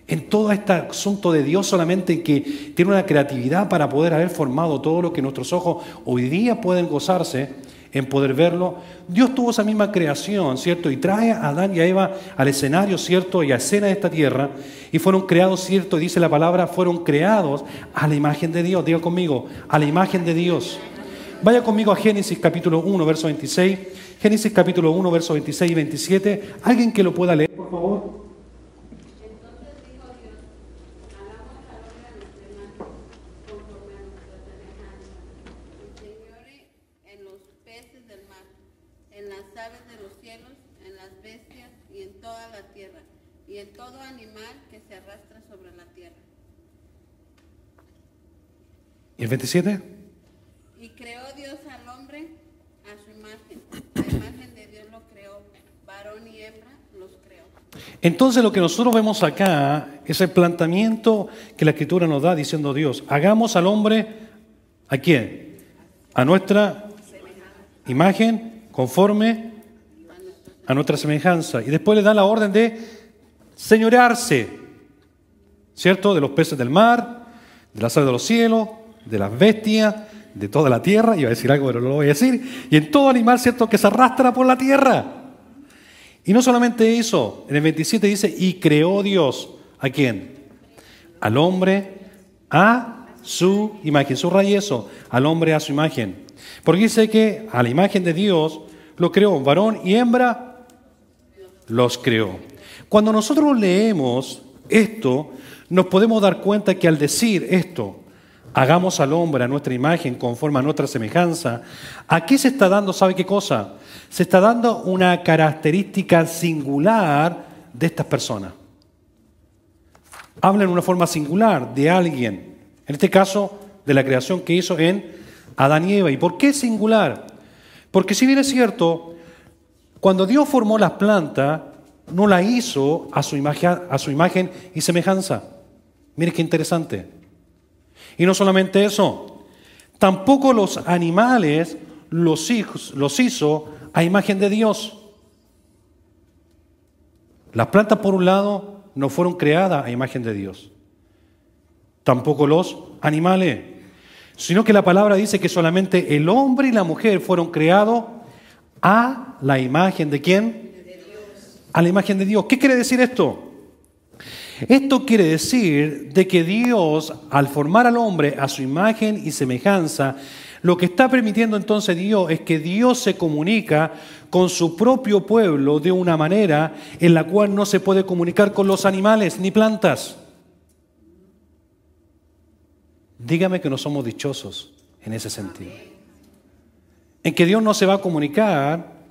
En todo este asunto de Dios solamente que tiene una creatividad para poder haber formado todo lo que nuestros ojos hoy día pueden gozarse en poder verlo. Dios tuvo esa misma creación, ¿cierto? Y trae a Adán y a Eva al escenario, ¿cierto? Y a escena de esta tierra. Y fueron creados, ¿cierto? Y dice la palabra, fueron creados a la imagen de Dios. Diga conmigo, a la imagen de Dios. Vaya conmigo a Génesis capítulo 1, verso 26. Génesis capítulo 1, verso 26 y 27. ¿Alguien que lo pueda leer, por favor? Y en todo animal que se arrastra sobre la tierra. ¿Y el 27? Y creó Dios al hombre a su imagen. La imagen de Dios lo creó, varón y hembra los creó. Entonces lo que nosotros vemos acá es el planteamiento que la Escritura nos da diciendo Dios, hagamos al hombre, ¿a quién? A nuestra imagen, conforme a nuestra semejanza. Y después le da la orden de señorearse, ¿cierto? De los peces del mar, de las aves de los cielos, de las bestias, de toda la tierra, iba a decir algo pero no lo voy a decir, y en todo animal, ¿cierto?, que se arrastra por la tierra. Y no solamente eso, en el 27 dice, y creó Dios, ¿a quién? Al hombre a su imagen. Subraya eso, al hombre a su imagen. Porque dice que a la imagen de Dios lo creó, varón y hembra los creó. Cuando nosotros leemos esto, nos podemos dar cuenta que al decir esto, hagamos al hombre a nuestra imagen conforme a nuestra semejanza, aquí se está dando, ¿sabe qué cosa? Se está dando una característica singular de estas personas. Habla en una forma singular de alguien, en este caso de la creación que hizo en Adán y Eva. ¿Y por qué singular? Porque si bien es cierto, cuando Dios formó las plantas, no la hizo a su imagen y semejanza. Mire qué interesante. Y no solamente eso, tampoco los animales los hizo a imagen de Dios. Las plantas, por un lado, no fueron creadas a imagen de Dios. Tampoco los animales. Sino que la palabra dice que solamente el hombre y la mujer fueron creados a la imagen ¿de quién? De Dios. A la imagen de Dios. ¿Qué quiere decir esto? Esto quiere decir de que Dios, al formar al hombre a su imagen y semejanza, lo que está permitiendo entonces Dios es que Dios se comunica con su propio pueblo de una manera en la cual no se puede comunicar con los animales ni plantas. Dígame que no somos dichosos en ese sentido. En que Dios no se va a comunicar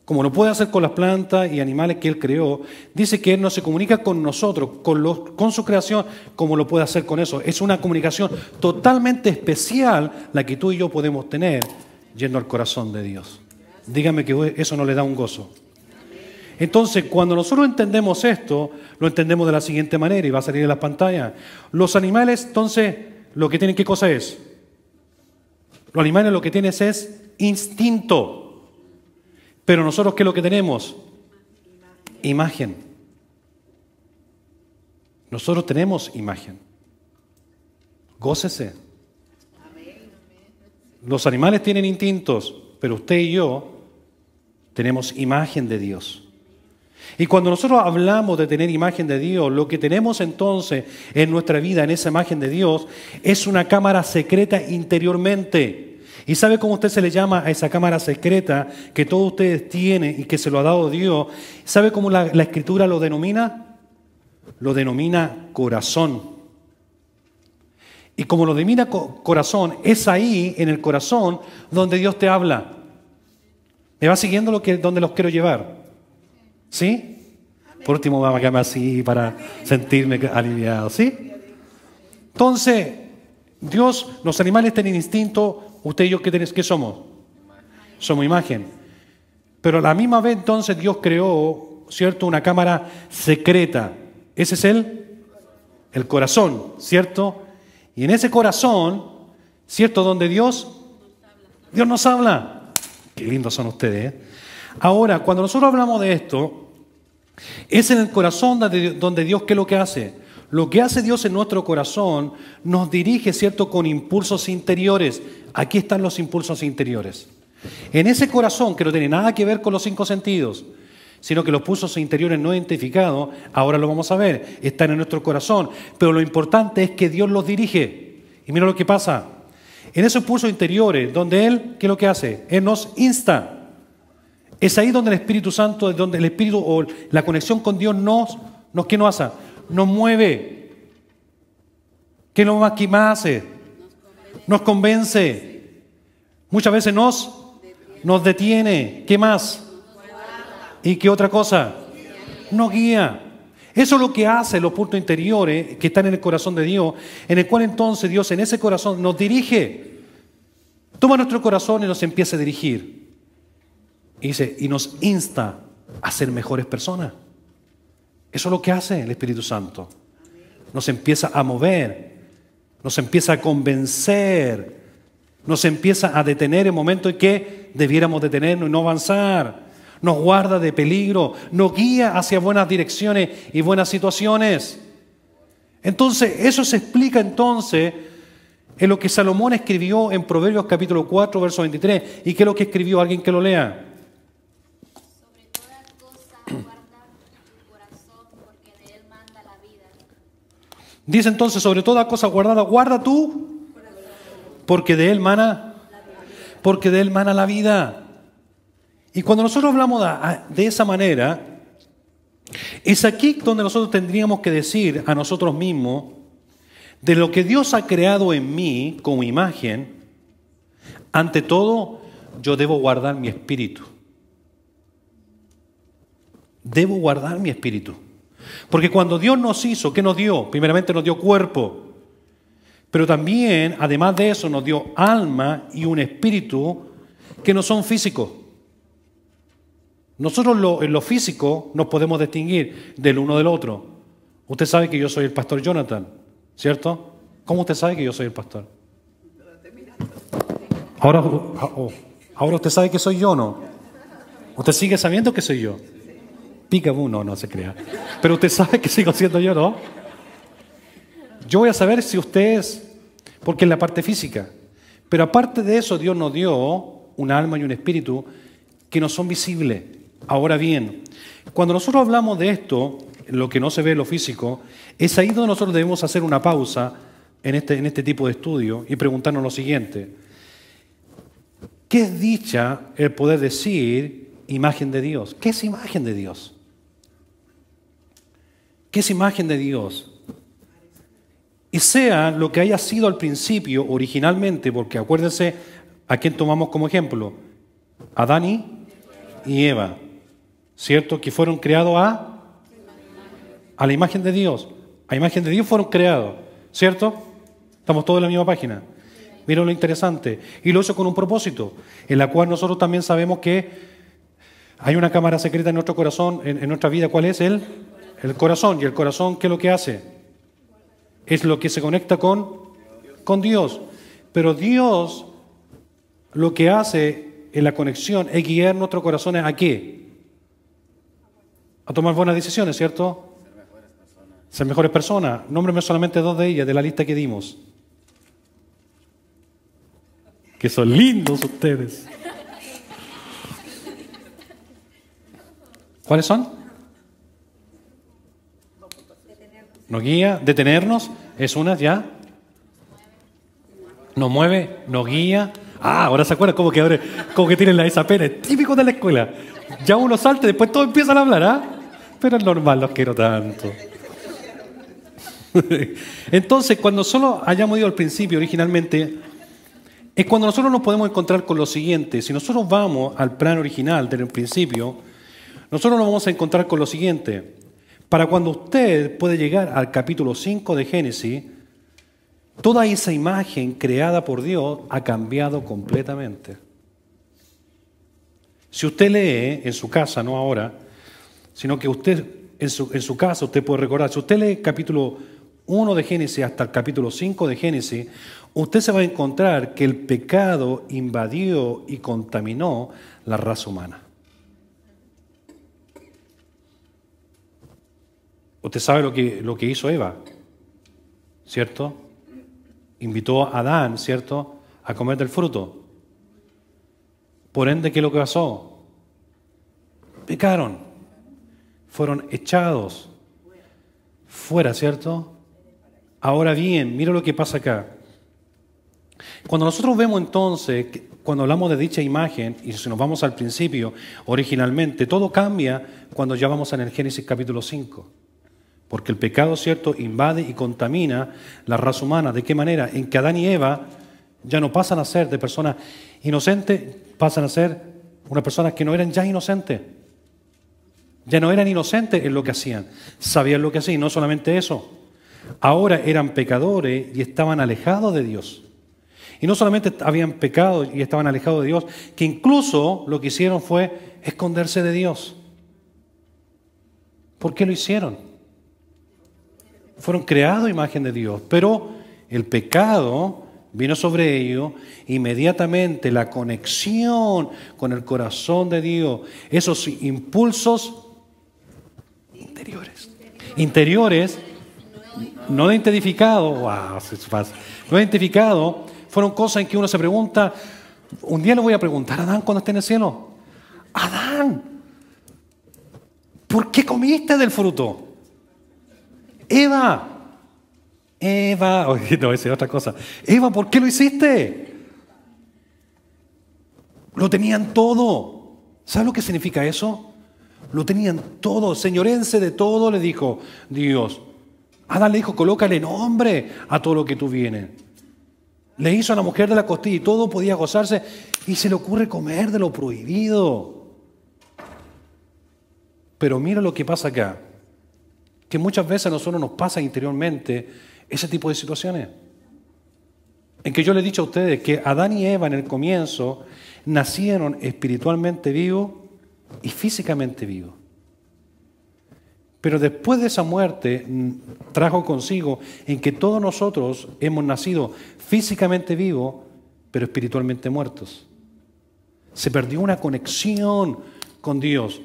como lo puede hacer con las plantas y animales que Él creó. Dice que Él no se comunica con nosotros, con su creación, como lo puede hacer con eso. Es una comunicación totalmente especial la que tú y yo podemos tener yendo al corazón de Dios. Dígame que eso no le da un gozo. Entonces, cuando nosotros entendemos esto, lo entendemos de la siguiente manera y va a salir en las pantallas. Los animales, entonces, lo que tienen, ¿qué cosa es? Los animales lo que tienen es instinto. Pero nosotros, ¿qué es lo que tenemos? Imagen. Nosotros tenemos imagen. Gócese. Los animales tienen instintos, pero usted y yo tenemos imagen de Dios. Y cuando nosotros hablamos de tener imagen de Dios, lo que tenemos entonces en nuestra vida, en esa imagen de Dios, es una cámara secreta interiormente. ¿Y sabe cómo usted se le llama a esa cámara secreta que todos ustedes tienen y que se lo ha dado Dios? ¿Sabe cómo la Escritura lo denomina? Lo denomina corazón. Y como lo denomina corazón, es ahí, en el corazón, donde Dios te habla. ¿Me va siguiendo donde los quiero llevar? ¿Sí? Por último, vamos a quedarme así para sentirme aliviado. ¿Sí? Entonces, Dios, los animales tienen instinto. Usted y yo, ¿qué somos? Somos imagen. Pero a la misma vez, entonces, Dios creó, ¿cierto?, una cámara secreta. Ese es el corazón, ¿cierto? Y en ese corazón, ¿cierto?, donde Dios nos habla. Qué lindos son ustedes, ¿eh? Ahora, cuando nosotros hablamos de esto, es en el corazón donde Dios, ¿qué es lo que hace? Lo que hace Dios en nuestro corazón nos dirige, ¿cierto?, con impulsos interiores. Aquí están los impulsos interiores. En ese corazón, que no tiene nada que ver con los 5 sentidos, sino que los impulsos interiores no identificados, ahora lo vamos a ver, están en nuestro corazón. Pero lo importante es que Dios los dirige. Y mira lo que pasa. En esos impulsos interiores, donde Él, ¿qué es lo que hace? Él nos insta. Es ahí donde el Espíritu Santo, donde el Espíritu o la conexión con Dios ¿qué nos hace? Nos mueve. ¿Qué es lo más que más hace? Nos convence. Muchas veces nos detiene. ¿Qué más? ¿Y qué otra cosa? Nos guía. Eso es lo que hace los puntos interiores que están en el corazón de Dios, en el cual entonces Dios en ese corazón nos dirige. Toma nuestro corazón y nos empieza a dirigir. Y nos insta a ser mejores personas. Eso es lo que hace el Espíritu Santo. Nos empieza a mover, nos empieza a convencer, nos empieza a detener en momentos en que debiéramos detenernos y no avanzar. Nos guarda de peligro, nos guía hacia buenas direcciones y buenas situaciones. Entonces, eso se explica entonces en lo que Salomón escribió en Proverbios capítulo 4, verso 23. ¿Y qué es lo que escribió? Alguien que lo lea. Sobre toda cosa guarda tu corazón, porque de él manda la vida. Dice entonces, sobre toda cosa guardada, guarda tú, porque de él mana la vida. Y cuando nosotros hablamos de esa manera, es aquí donde nosotros tendríamos que decir a nosotros mismos, de lo que Dios ha creado en mí como imagen, ante todo, yo debo guardar mi espíritu. Debo guardar mi espíritu. Porque cuando Dios nos hizo, ¿qué nos dio? Primeramente nos dio cuerpo. Pero también, además de eso, nos dio alma y un espíritu que no son físicos. Nosotros en lo físico nos podemos distinguir del uno del otro. Usted sabe que yo soy el pastor Jonathan, ¿cierto? ¿Cómo usted sabe que yo soy el pastor? Ahora usted sabe que soy yo, ¿no? Usted sigue sabiendo que soy yo. Picabú, no se crea. Pero usted sabe que sigo siendo yo, ¿no? Yo voy a saber si usted es, porque es la parte física. Pero aparte de eso, Dios nos dio un alma y un espíritu que no son visibles. Ahora bien, cuando nosotros hablamos de esto, lo que no se ve en lo físico, es ahí donde nosotros debemos hacer una pausa en este tipo de estudio y preguntarnos lo siguiente. ¿Qué es dicha el poder decir imagen de Dios? ¿Qué es imagen de Dios? ¿Qué es imagen de Dios? Y sea lo que haya sido al principio, originalmente, porque acuérdense a quién tomamos como ejemplo, Adán y Eva, ¿cierto? Que fueron creados a la imagen de Dios. A imagen de Dios fueron creados, ¿cierto? Estamos todos en la misma página. Miren lo interesante. Y lo hizo con un propósito, en la cual nosotros también sabemos que hay una cámara secreta en nuestro corazón, en nuestra vida. ¿Cuál es? El corazón. ¿Y el corazón qué es lo que hace? Es lo que se conecta con Dios. Pero Dios lo que hace en la conexión es guiar nuestros corazones ¿a qué? A tomar buenas decisiones, ¿cierto? Ser mejores personas. Nómbreme solamente dos de ellas de la lista que dimos. Que son lindos ustedes. ¿Cuáles son? Nos guía, detenernos, es una ya. Nos mueve, nos guía. Ahora se acuerdan como que tienen esa pena, es típico de la escuela. Ya uno salta y después todos empiezan a hablar, ¿ah? Pero es normal, los quiero tanto. Entonces, cuando solo hayamos ido al principio originalmente, es cuando nosotros nos podemos encontrar con lo siguiente. Si nosotros vamos al plan original del principio, nosotros nos vamos a encontrar con lo siguiente. Para cuando usted puede llegar al capítulo 5 de Génesis, toda esa imagen creada por Dios ha cambiado completamente. Si usted lee en su casa, no ahora, sino que usted en su casa usted puede recordar, si usted lee el capítulo 1 de Génesis hasta el capítulo 5 de Génesis, usted se va a encontrar que el pecado invadió y contaminó la raza humana. Usted sabe lo que hizo Eva, ¿cierto? Invitó a Adán, ¿cierto?, a comer del fruto. Por ende, ¿qué es lo que pasó? Pecaron. Fueron echados fuera, ¿cierto? Ahora bien, mira lo que pasa acá. Cuando nosotros vemos entonces, cuando hablamos de dicha imagen, y si nos vamos al principio, originalmente, todo cambia cuando ya vamos en el Génesis capítulo 5. Porque el pecado, ¿cierto?, invade y contamina la raza humana. ¿De qué manera? En que Adán y Eva ya no pasan a ser de personas inocentes, pasan a ser unas personas que no eran ya inocentes. Ya no eran inocentes en lo que hacían. Sabían lo que hacían, y no solamente eso. Ahora eran pecadores y estaban alejados de Dios. Y no solamente habían pecado y estaban alejados de Dios, que incluso lo que hicieron fue esconderse de Dios. ¿Por qué lo hicieron? Fueron creados a imagen de Dios, pero el pecado vino sobre ellos, inmediatamente la conexión con el corazón de Dios, esos impulsos interiores no identificado, wow, eso pasa. No identificado, fueron cosas en que uno se pregunta, un día le voy a preguntar a Adán cuando esté en el cielo, Adán, ¿por qué comiste del fruto? Eva, oye, no, esa es otra cosa. Eva, ¿por qué lo hiciste? Lo tenían todo. ¿Sabes lo que significa eso? Lo tenían todo. Señorense de todo, le dijo Dios. Adán le dijo, colócale nombre a todo lo que tú vienes. Le hizo a la mujer de la costilla y todo podía gozarse. Y se le ocurre comer de lo prohibido. Pero mira lo que pasa acá. Que muchas veces a nosotros nos pasa interiormente ese tipo de situaciones. En que yo les he dicho a ustedes que Adán y Eva en el comienzo nacieron espiritualmente vivos y físicamente vivos. Pero después de esa muerte trajo consigo en que todos nosotros hemos nacido físicamente vivos, pero espiritualmente muertos. Se perdió una conexión con Dios.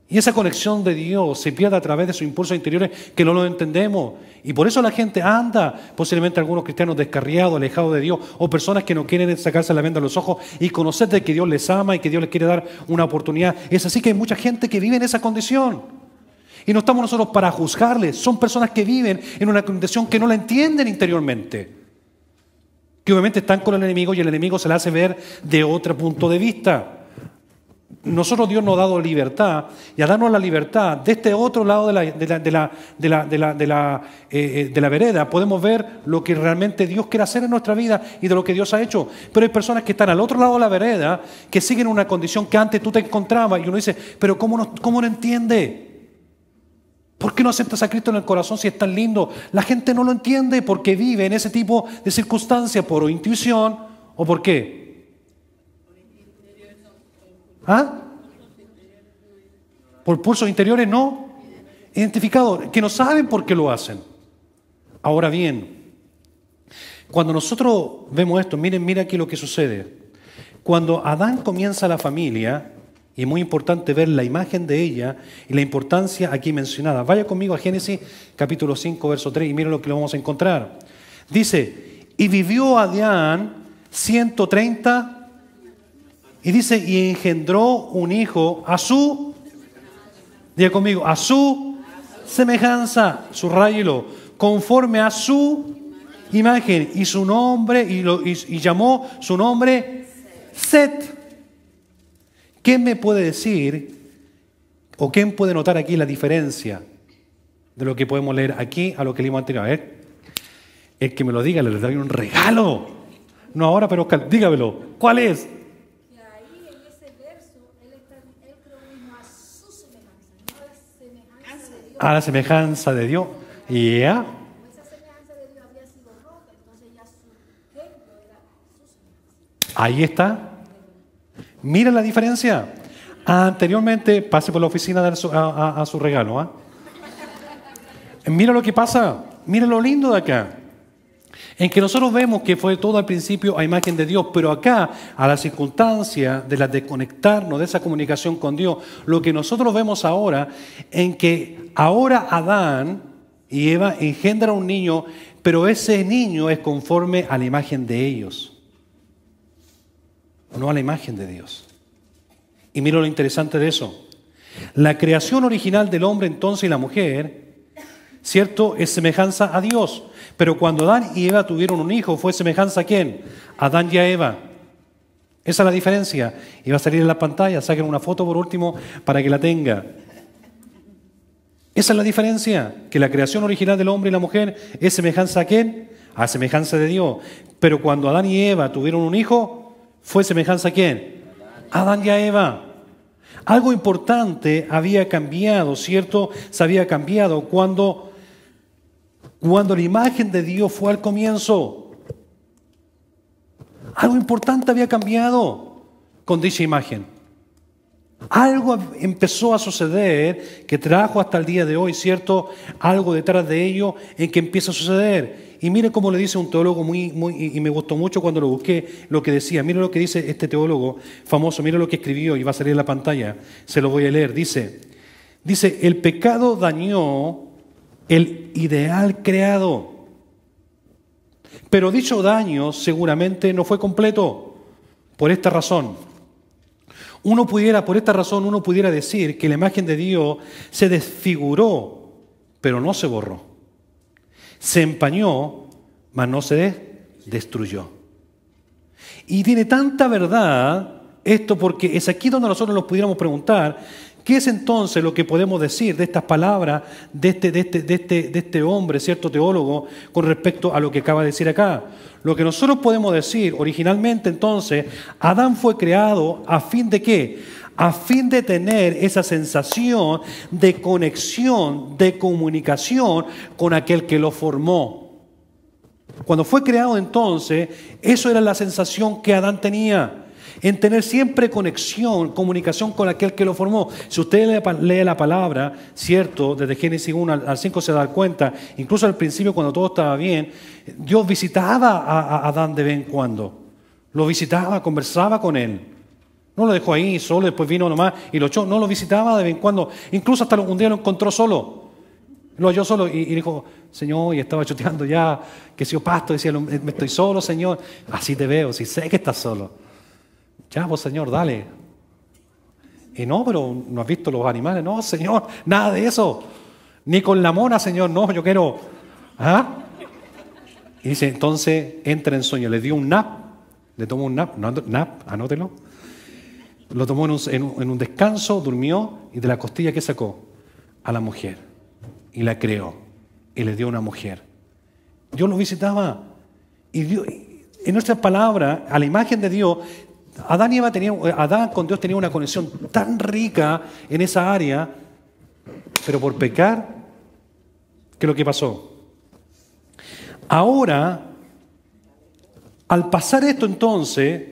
Y esa conexión de Dios se pierde a través de sus impulsos interiores que no lo entendemos. Y por eso la gente anda, posiblemente algunos cristianos descarriados, alejados de Dios, o personas que no quieren sacarse la venda de los ojos y conocer de que Dios les ama y que Dios les quiere dar una oportunidad. Es así que hay mucha gente que vive en esa condición. Y no estamos nosotros para juzgarles. Son personas que viven en una condición que no la entienden interiormente. Que obviamente están con el enemigo y el enemigo se la hace ver de otro punto de vista. Nosotros Dios nos ha dado libertad y a darnos la libertad de este otro lado de la vereda podemos ver lo que realmente Dios quiere hacer en nuestra vida y de lo que Dios ha hecho. Pero hay personas que están al otro lado de la vereda que siguen una condición que antes tú te encontrabas y uno dice, pero ¿cómo no entiende? ¿Por qué no aceptas a Cristo en el corazón si es tan lindo? La gente no lo entiende porque vive en ese tipo de circunstancias por intuición o por qué. ¿Ah? Por pulsos interiores no identificados, que no saben por qué lo hacen. Ahora bien, cuando nosotros vemos esto, mira aquí lo que sucede. Cuando Adán comienza la familia, y es muy importante ver la imagen de ella y la importancia aquí mencionada. Vaya conmigo a Génesis capítulo 5, verso 3, y miren lo que vamos a encontrar. Dice, y vivió Adán 130 y dice, y engendró un hijo a su, diga conmigo, a su semejanza, subrayelo, conforme a su imagen, y su nombre, y llamó su nombre Set. ¿Quién me puede decir, o quién puede notar aquí la diferencia de lo que podemos leer aquí a lo que leímos anterior? A ver, el que me lo diga, le doy un regalo. No ahora, pero dígamelo. ¿Cuál es? A la semejanza de Dios. Yeah. Ahí está. Mira la diferencia. Anteriormente, pase por la oficina a dar a su regalo. ¿Ah? Mira lo que pasa. Mira lo lindo de acá. En que nosotros vemos que fue todo al principio a imagen de Dios, pero acá, a la circunstancia de la desconectarnos de esa comunicación con Dios, lo que nosotros vemos ahora, en que ahora Adán y Eva engendran un niño, pero ese niño es conforme a la imagen de ellos, no a la imagen de Dios. Y mira lo interesante de eso. La creación original del hombre entonces y la mujer, ¿cierto?, es semejanza a Dios. Pero cuando Adán y Eva tuvieron un hijo, ¿fue semejanza a quién? A Adán y a Eva. Esa es la diferencia. Y va a salir en la pantalla. Saquen una foto por último para que la tenga. Esa es la diferencia. Que la creación original del hombre y la mujer es semejanza a quién? A semejanza de Dios. Pero cuando Adán y Eva tuvieron un hijo, ¿fue semejanza a quién? A Adán y a Eva. Algo importante había cambiado, ¿cierto? Se había cambiado cuando la imagen de Dios fue al comienzo. Algo importante había cambiado con dicha imagen. Algo empezó a suceder que trajo hasta el día de hoy, ¿cierto? Algo detrás de ello en que empieza a suceder. Y mire cómo le dice un teólogo y me gustó mucho cuando lo busqué, lo que decía. Mire lo que dice este teólogo famoso, mire lo que escribió y va a salir en la pantalla. Se lo voy a leer. Dice, el pecado dañó el ideal creado. Pero dicho daño seguramente no fue completo. Por esta razón, uno pudiera decir que la imagen de Dios se desfiguró, pero no se borró. Se empañó, mas no se destruyó. Y tiene tanta verdad esto, porque es aquí donde nosotros nos pudiéramos preguntar, ¿qué es entonces lo que podemos decir de estas palabras de este hombre, cierto teólogo, con respecto a lo que acaba de decir acá? Lo que nosotros podemos decir originalmente entonces, Adán fue creado a fin de ¿qué? A fin de tener esa sensación de conexión, de comunicación con aquel que lo formó. Cuando fue creado entonces, eso era la sensación que Adán tenía, en tener siempre conexión, comunicación con aquel que lo formó. Si usted lee la palabra, cierto, desde Génesis 1 al 5 se da cuenta, incluso al principio cuando todo estaba bien, Dios visitaba a Adán de vez en cuando. Lo visitaba, conversaba con él. No lo dejó ahí solo, después vino nomás y lo echó. No, lo visitaba de vez en cuando. Incluso hasta un día lo encontró solo. Lo halló solo y dijo, Señor, y estaba choteando ya, que si yo pasto, decía, me estoy solo, Señor. Así te veo, si sé que estás solo. Ya, pues Señor, dale. Y no, pero ¿no has visto los animales? No, Señor, nada de eso. Ni con la mona, Señor, no, yo quiero. ¿Ah? Y dice, entonces entra en sueño. Le dio un nap, le tomó un nap, anótelo. Lo tomó en un descanso, durmió y de la costilla que sacó a la mujer. Y la creó. Y le dio una mujer. Dios lo visitaba. Y Dios, en nuestras palabras, a la imagen de Dios, Adán con Dios tenía una conexión tan rica en esa área, pero por pecar, ¿qué es lo que pasó? Ahora, al pasar esto entonces,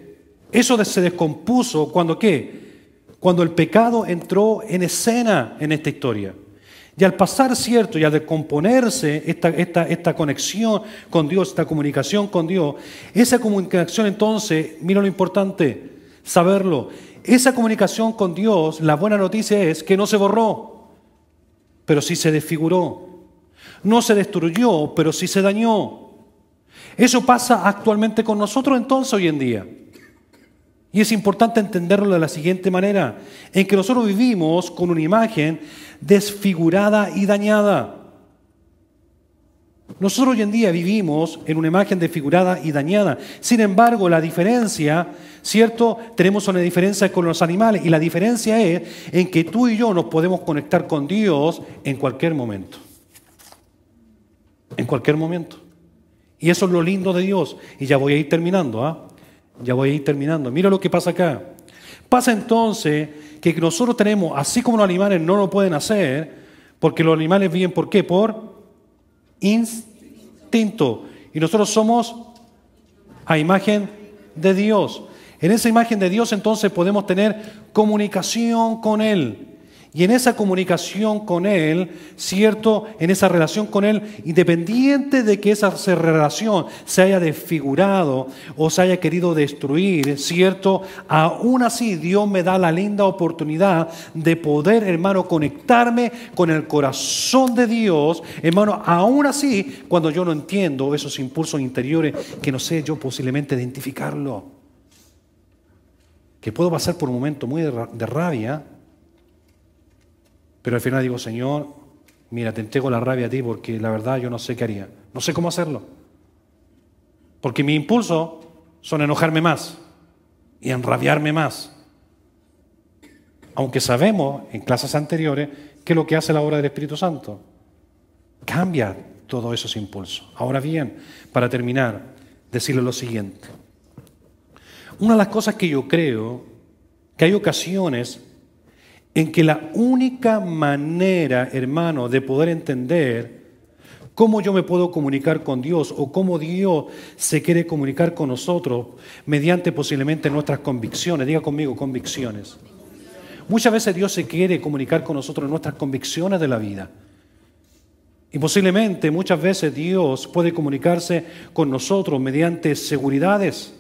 eso se descompuso cuando ¿qué? Cuando el pecado entró en escena en esta historia. Y al pasar, cierto, y al descomponerse esta conexión con Dios, esta comunicación con Dios, esa comunicación entonces, mira lo importante, saberlo, esa comunicación con Dios, la buena noticia es que no se borró, pero sí se desfiguró. No se destruyó, pero sí se dañó. Eso pasa actualmente con nosotros entonces hoy en día. Y es importante entenderlo de la siguiente manera, en que nosotros vivimos con una imagen desfigurada y dañada. Nosotros hoy en día vivimos en una imagen desfigurada y dañada. Sin embargo, la diferencia, ¿cierto? Tenemos una diferencia con los animales y la diferencia es en que tú y yo nos podemos conectar con Dios en cualquier momento. En cualquier momento. Y eso es lo lindo de Dios. Y ya voy a ir terminando, ¿ah? Ya voy a ir terminando. Mira lo que pasa acá. Pasa entonces que nosotros tenemos, así como los animales no lo pueden hacer, porque los animales viven ¿por qué? Por instinto. Y nosotros somos a imagen de Dios. En esa imagen de Dios entonces podemos tener comunicación con Él. Y en esa comunicación con Él, ¿cierto? En esa relación con Él, independiente de que esa relación se haya desfigurado o se haya querido destruir, ¿cierto? Aún así Dios me da la linda oportunidad de poder, hermano, conectarme con el corazón de Dios. Hermano, aún así, cuando yo no entiendo esos impulsos interiores que no sé yo posiblemente identificarlo. Que puedo pasar por un momento muy de rabia, pero al final digo, Señor, mira, te entrego la rabia a ti porque la verdad yo no sé qué haría. No sé cómo hacerlo. Porque mis impulsos son enojarme más y enrabiarme más. Aunque sabemos en clases anteriores qué es lo que hace la obra del Espíritu Santo. Cambia todos esos impulsos. Ahora bien, para terminar, decirle lo siguiente. Una de las cosas que yo creo, que hay ocasiones en que la única manera, hermano, de poder entender cómo yo me puedo comunicar con Dios o cómo Dios se quiere comunicar con nosotros mediante posiblemente nuestras convicciones. Diga conmigo, convicciones. Muchas veces Dios se quiere comunicar con nosotros en nuestras convicciones de la vida. Y posiblemente muchas veces Dios puede comunicarse con nosotros mediante seguridades.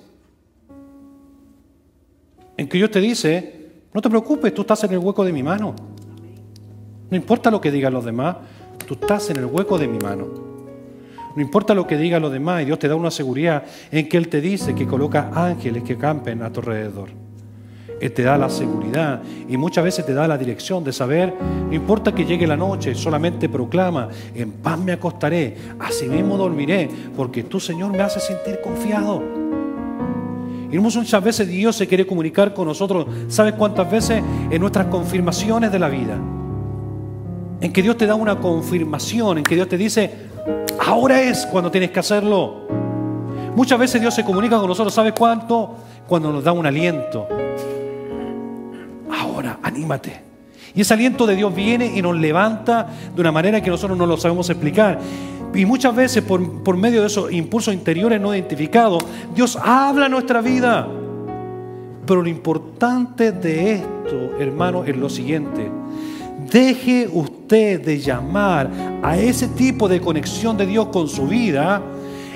En que Dios te dice, no te preocupes, tú estás en el hueco de mi mano. No importa lo que digan los demás, tú estás en el hueco de mi mano. No importa lo que digan los demás, y Dios te da una seguridad en que Él te dice que coloca ángeles que campen a tu alrededor. Él te da la seguridad y muchas veces te da la dirección de saber, no importa que llegue la noche, solamente proclama: en paz me acostaré, así mismo dormiré, porque tú, Señor, me haces sentir confiado. Y muchas veces Dios se quiere comunicar con nosotros. ¿Sabes cuántas veces? En nuestras confirmaciones de la vida, en que Dios te da una confirmación, en que Dios te dice: ahora es cuando tienes que hacerlo. Muchas veces Dios se comunica con nosotros, ¿sabes cuánto? Cuando nos da un aliento. Ahora, anímate. Y ese aliento de Dios viene y nos levanta de una manera que nosotros no lo sabemos explicar. Y muchas veces por medio de esos impulsos interiores no identificados, Dios habla a nuestra vida. Pero lo importante de esto, hermano, es lo siguiente: deje usted de llamar a ese tipo de conexión de Dios con su vida,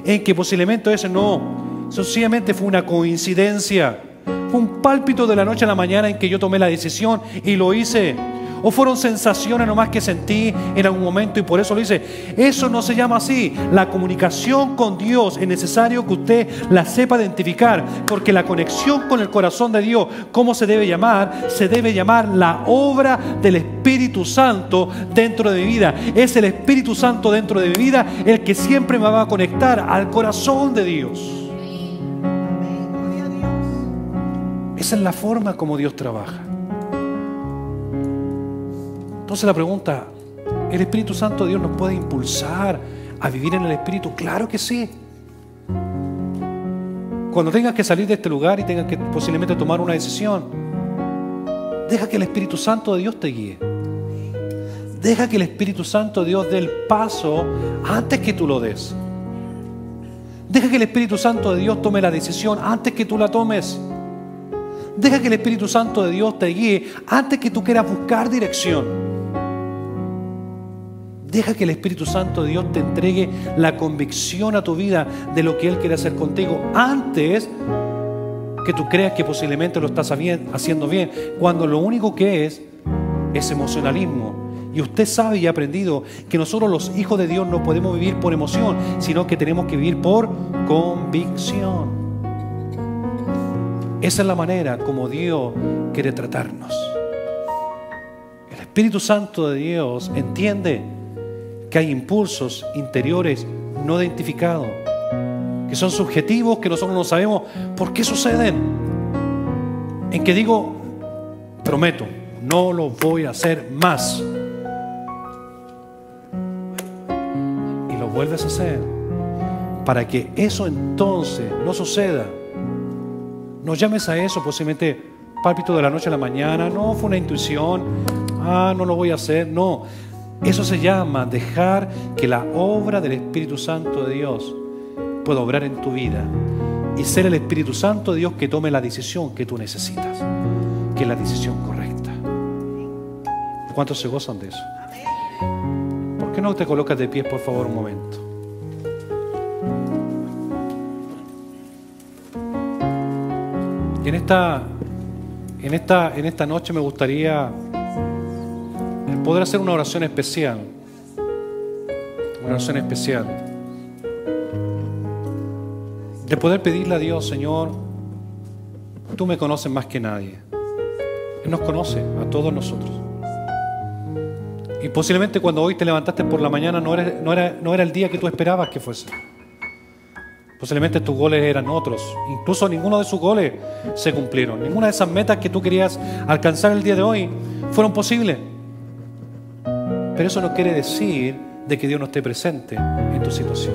en que posiblemente ese no, sencillamente fue una coincidencia. Fue un pálpito de la noche a la mañana en que yo tomé la decisión y lo hice. O fueron sensaciones nomás que sentí en algún momento y por eso lo hice. Eso no se llama así. La comunicación con Dios es necesario que usted la sepa identificar, porque la conexión con el corazón de Dios, ¿cómo se debe llamar? Se debe llamar la obra del Espíritu Santo dentro de mi vida. Es el Espíritu Santo dentro de mi vida el que siempre me va a conectar al corazón de Dios. Esa es la forma como Dios trabaja. Entonces la pregunta: ¿el Espíritu Santo de Dios nos puede impulsar a vivir en el Espíritu? Claro que sí. Cuando tengas que salir de este lugar y tengas que posiblemente tomar una decisión, deja que el Espíritu Santo de Dios te guíe. Deja que el Espíritu Santo de Dios dé el paso antes que tú lo des. Deja que el Espíritu Santo de Dios tome la decisión antes que tú la tomes. Deja que el Espíritu Santo de Dios te guíe antes que tú quieras buscar dirección. Deja que el Espíritu Santo de Dios te entregue la convicción a tu vida de lo que Él quiere hacer contigo antes que tú creas que posiblemente lo estás haciendo bien, cuando lo único que es emocionalismo. Y usted sabe y ha aprendido que nosotros los hijos de Dios no podemos vivir por emoción, sino que tenemos que vivir por convicción. Esa es la manera como Dios quiere tratarnos. El Espíritu Santo de Dios entiende que hay impulsos interiores no identificados, que son subjetivos, que nosotros no sabemos por qué suceden. En que digo: prometo, no lo voy a hacer más. Y lo vuelves a hacer. Para que eso entonces no suceda, no llames a eso posiblemente pálpito de la noche a la mañana. No, fue una intuición. No lo voy a hacer. No, eso se llama dejar que la obra del Espíritu Santo de Dios pueda obrar en tu vida y ser el Espíritu Santo de Dios que tome la decisión que tú necesitas, que es la decisión correcta. ¿Cuántos se gozan de eso? ¿Por qué no te colocas de pie, por favor, un momento? Y en esta noche me gustaría poder hacer una oración especial. Una oración especial. De poder pedirle a Dios: Señor, tú me conoces más que nadie. Él nos conoce a todos nosotros. Y posiblemente cuando hoy te levantaste por la mañana no era el día que tú esperabas que fuese. Posiblemente tus goles eran otros. Incluso ninguno de sus goles se cumplieron. Ninguna de esas metas que tú querías alcanzar el día de hoy fueron posibles. Pero eso no quiere decir de que Dios no esté presente en tu situación.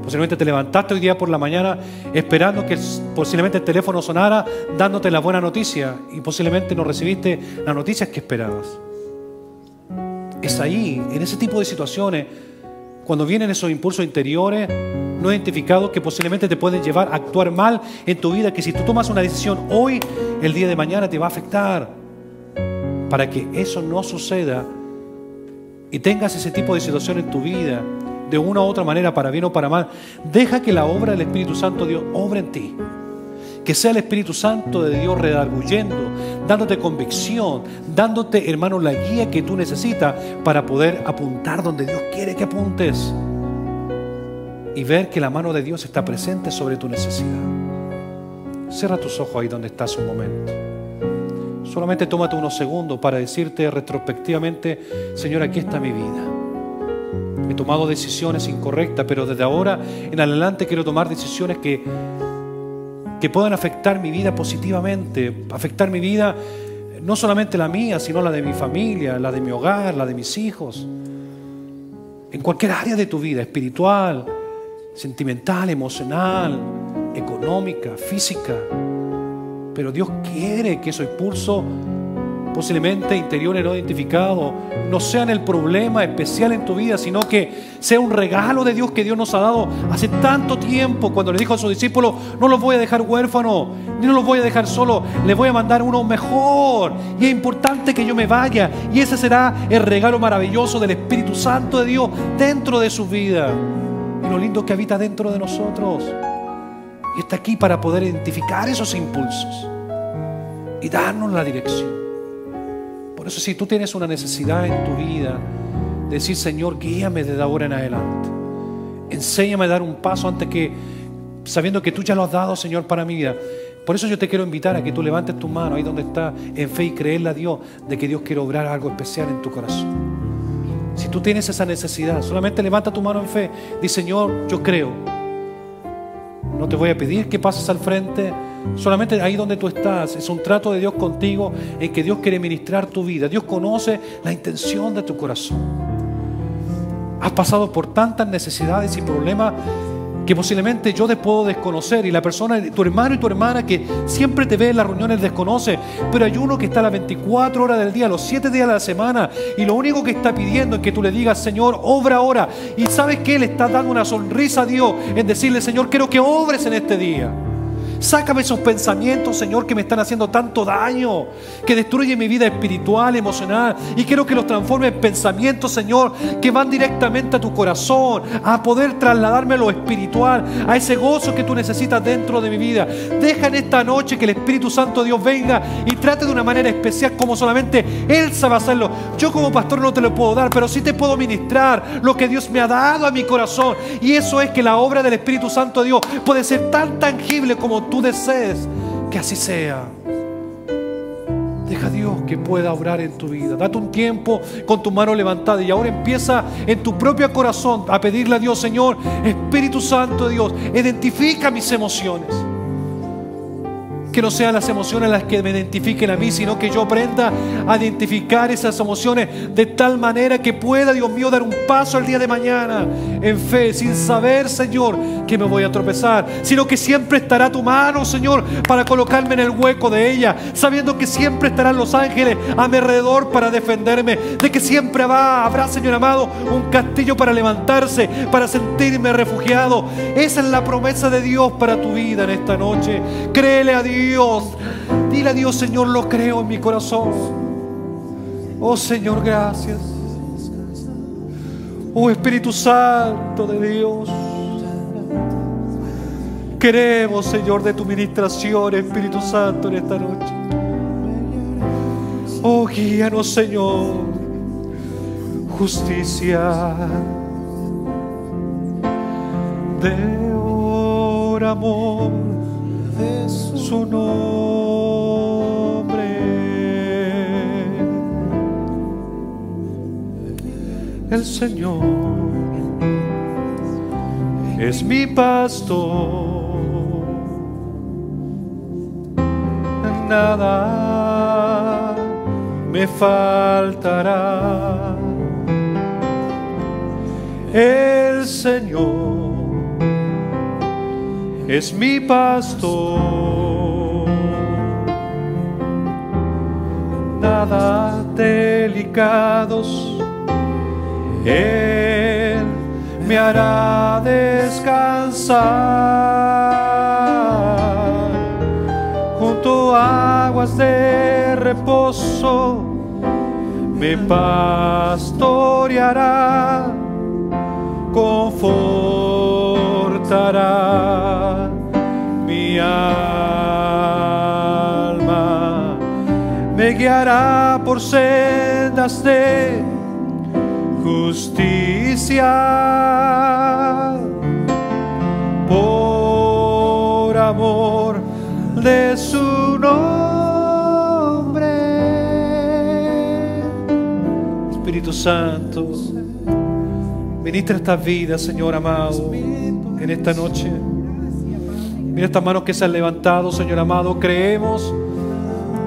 Posiblemente te levantaste hoy día por la mañana esperando que posiblemente el teléfono sonara dándote la buena noticia y posiblemente no recibiste las noticias que esperabas. Es ahí, en ese tipo de situaciones, cuando vienen esos impulsos interiores no identificados que posiblemente te pueden llevar a actuar mal en tu vida, que si tú tomas una decisión hoy, el día de mañana te va a afectar. Para que eso no suceda y tengas ese tipo de situación en tu vida, de una u otra manera, para bien o para mal, deja que la obra del Espíritu Santo de Dios obre en ti. Que sea el Espíritu Santo de Dios redarguyendo, dándote convicción, dándote, hermano, la guía que tú necesitas para poder apuntar donde Dios quiere que apuntes. Y ver que la mano de Dios está presente sobre tu necesidad. Cierra tus ojos ahí donde estás un momento. Solamente tómate unos segundos para decirte retrospectivamente: Señor, aquí está mi vida. He tomado decisiones incorrectas, pero desde ahora en adelante quiero tomar decisiones que puedan afectar mi vida positivamente. Afectar mi vida, no solamente la mía, sino la de mi familia, la de mi hogar, la de mis hijos. En cualquier área de tu vida, espiritual, sentimental, emocional, económica, física. Pero Dios quiere que esos impulsos, posiblemente interiores no identificados, no sean el problema especial en tu vida, sino que sea un regalo de Dios que Dios nos ha dado hace tanto tiempo, cuando le dijo a sus discípulos: no los voy a dejar huérfanos, ni no los voy a dejar solos, les voy a mandar uno mejor, y es importante que yo me vaya, y ese será el regalo maravilloso del Espíritu Santo de Dios dentro de su vida. Y lo lindo que habita dentro de nosotros, y está aquí para poder identificar esos impulsos y darnos la dirección. Por eso, si tú tienes una necesidad en tu vida, de decir: Señor, guíame desde ahora en adelante, enséñame a dar un paso antes que, sabiendo que tú ya lo has dado, Señor, para mi vida. Por eso yo te quiero invitar a que tú levantes tu mano ahí donde está, en fe, y creerle a Dios de que Dios quiere obrar algo especial en tu corazón. Si tú tienes esa necesidad, solamente levanta tu mano en fe. Di: Señor, yo creo. No te voy a pedir que pases al frente. Solamente ahí donde tú estás, es un trato de Dios contigo, en que Dios quiere ministrar tu vida. Dios conoce la intención de tu corazón. Has pasado por tantas necesidades y problemas que posiblemente yo te puedo desconocer, y la persona, tu hermano y tu hermana que siempre te ve en las reuniones, desconoce. Pero hay uno que está a las 24 horas del día, los 7 días de la semana, y lo único que está pidiendo es que tú le digas: Señor, obra ahora. Y ¿sabes qué? Le estás dando una sonrisa a Dios en decirle: Señor, quiero que obres en este día. Sácame esos pensamientos, Señor, que me están haciendo tanto daño, que destruyen mi vida espiritual, emocional, y quiero que los transforme en pensamientos, Señor, que van directamente a tu corazón, a poder trasladarme a lo espiritual, a ese gozo que tú necesitas dentro de mi vida. Deja en esta noche que el Espíritu Santo de Dios venga y trate de una manera especial, como solamente Él sabe hacerlo. Yo como pastor no te lo puedo dar, pero sí te puedo ministrar lo que Dios me ha dado a mi corazón, y eso es que la obra del Espíritu Santo de Dios puede ser tan tangible como tú desees que así sea. Deja a Dios que pueda obrar en tu vida. Date un tiempo con tu mano levantada, y ahora empieza en tu propio corazón a pedirle a Dios: Señor, Espíritu Santo de Dios, identifica mis emociones. Que no sean las emociones las que me identifiquen a mí, sino que yo aprenda a identificar esas emociones de tal manera que pueda, Dios mío, dar un paso el día de mañana en fe, sin saber, Señor, que me voy a tropezar, sino que siempre estará tu mano, Señor, para colocarme en el hueco de ella, sabiendo que siempre estarán los ángeles a mi alrededor para defenderme, de que siempre habrá, Señor amado, un castillo para levantarse, para sentirme refugiado. Esa es la promesa de Dios para tu vida en esta noche. Créele a Dios. Dile a Dios: Señor, lo creo en mi corazón. Oh Señor, gracias. Oh Espíritu Santo de Dios, queremos, Señor, de tu ministración, Espíritu Santo, en esta noche. Oh, guíanos, Señor. Justicia de amor de su nombre. El Señor es mi pastor, nada me faltará. El Señor es mi pastor, nada delicados Él me hará descansar, junto a aguas de reposo me pastoreará, confortará mi alma. me guiará por sendas de justicia, por amor de su nombre. Espíritu Santo, ministra esta vida, Señor amado, en esta noche. Mira estas manos que se han levantado, Señor amado. Creemos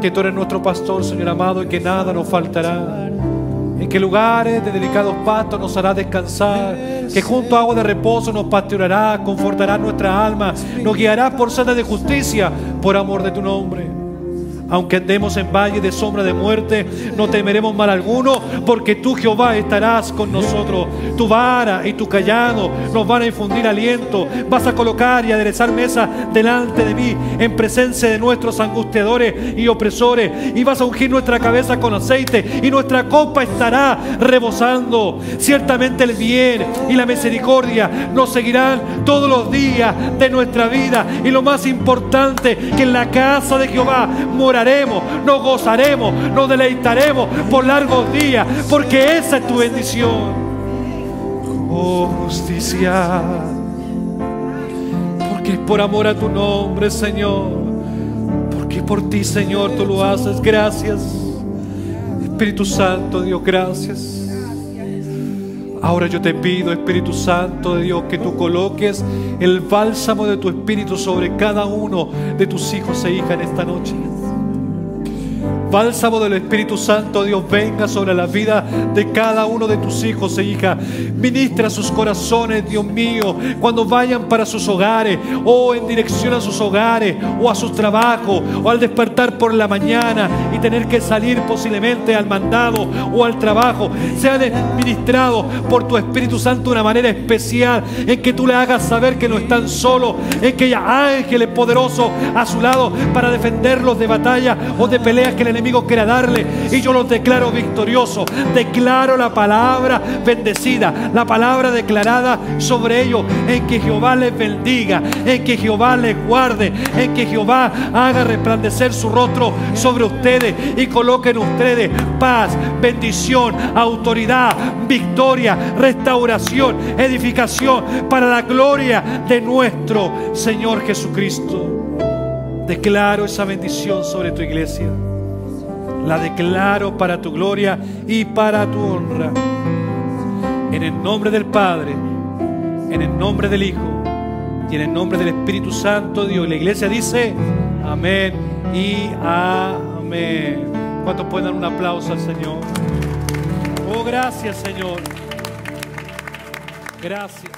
que tú eres nuestro pastor, Señor amado, y que nada nos faltará. En que lugares de delicados pastos nos hará descansar, que junto a agua de reposo nos pastoreará, confortará nuestra alma, nos guiará por sendas de justicia, por amor de tu nombre. Aunque andemos en valle de sombra de muerte, no temeremos mal alguno, porque tú, Jehová, estarás con nosotros. Tu vara y tu cayado nos van a infundir aliento. Vas a colocar y aderezar mesa delante de mí, en presencia de nuestros angustiadores y opresores, y vas a ungir nuestra cabeza con aceite, y nuestra copa estará rebosando. Ciertamente el bien y la misericordia nos seguirán todos los días de nuestra vida, y lo más importante, que en la casa de Jehová moraremos, nos gozaremos, nos deleitaremos por largos días, porque esa es tu bendición. Oh, justicia, porque es por amor a tu nombre, Señor, porque por ti, Señor, tú lo haces. Gracias, Espíritu Santo, Dios, gracias. Ahora yo te pido, Espíritu Santo de Dios, que tú coloques el bálsamo de tu Espíritu sobre cada uno de tus hijos e hijas en esta noche. Bálsamo del Espíritu Santo, Dios, venga sobre la vida de cada uno de tus hijos e hijas. Ministra sus corazones, Dios mío, cuando vayan para sus hogares, o en dirección a sus hogares, o a sus trabajos, o al despertar por la mañana y tener que salir posiblemente al mandado o al trabajo. Sean ministrados por tu Espíritu Santo de una manera especial, en que tú le hagas saber que no están solos, en que hay ángeles poderosos a su lado para defenderlos de batalla o de peleas que el enemigo quiera darle, y yo los declaro victoriosos. Declaro la palabra bendecida, la palabra declarada sobre ellos, en que Jehová les bendiga, en que Jehová les guarde, en que Jehová haga resplandecer su rostro sobre ustedes y coloque en ustedes paz, bendición, autoridad, victoria, restauración, edificación, para la gloria de nuestro Señor Jesucristo. Declaro esa bendición sobre tu iglesia. La declaro para tu gloria y para tu honra. En el nombre del Padre, en el nombre del Hijo y en el nombre del Espíritu Santo, Dios. Y la iglesia dice amén y amén. ¿Cuántos pueden dar un aplauso al Señor? Oh, gracias, Señor. Gracias.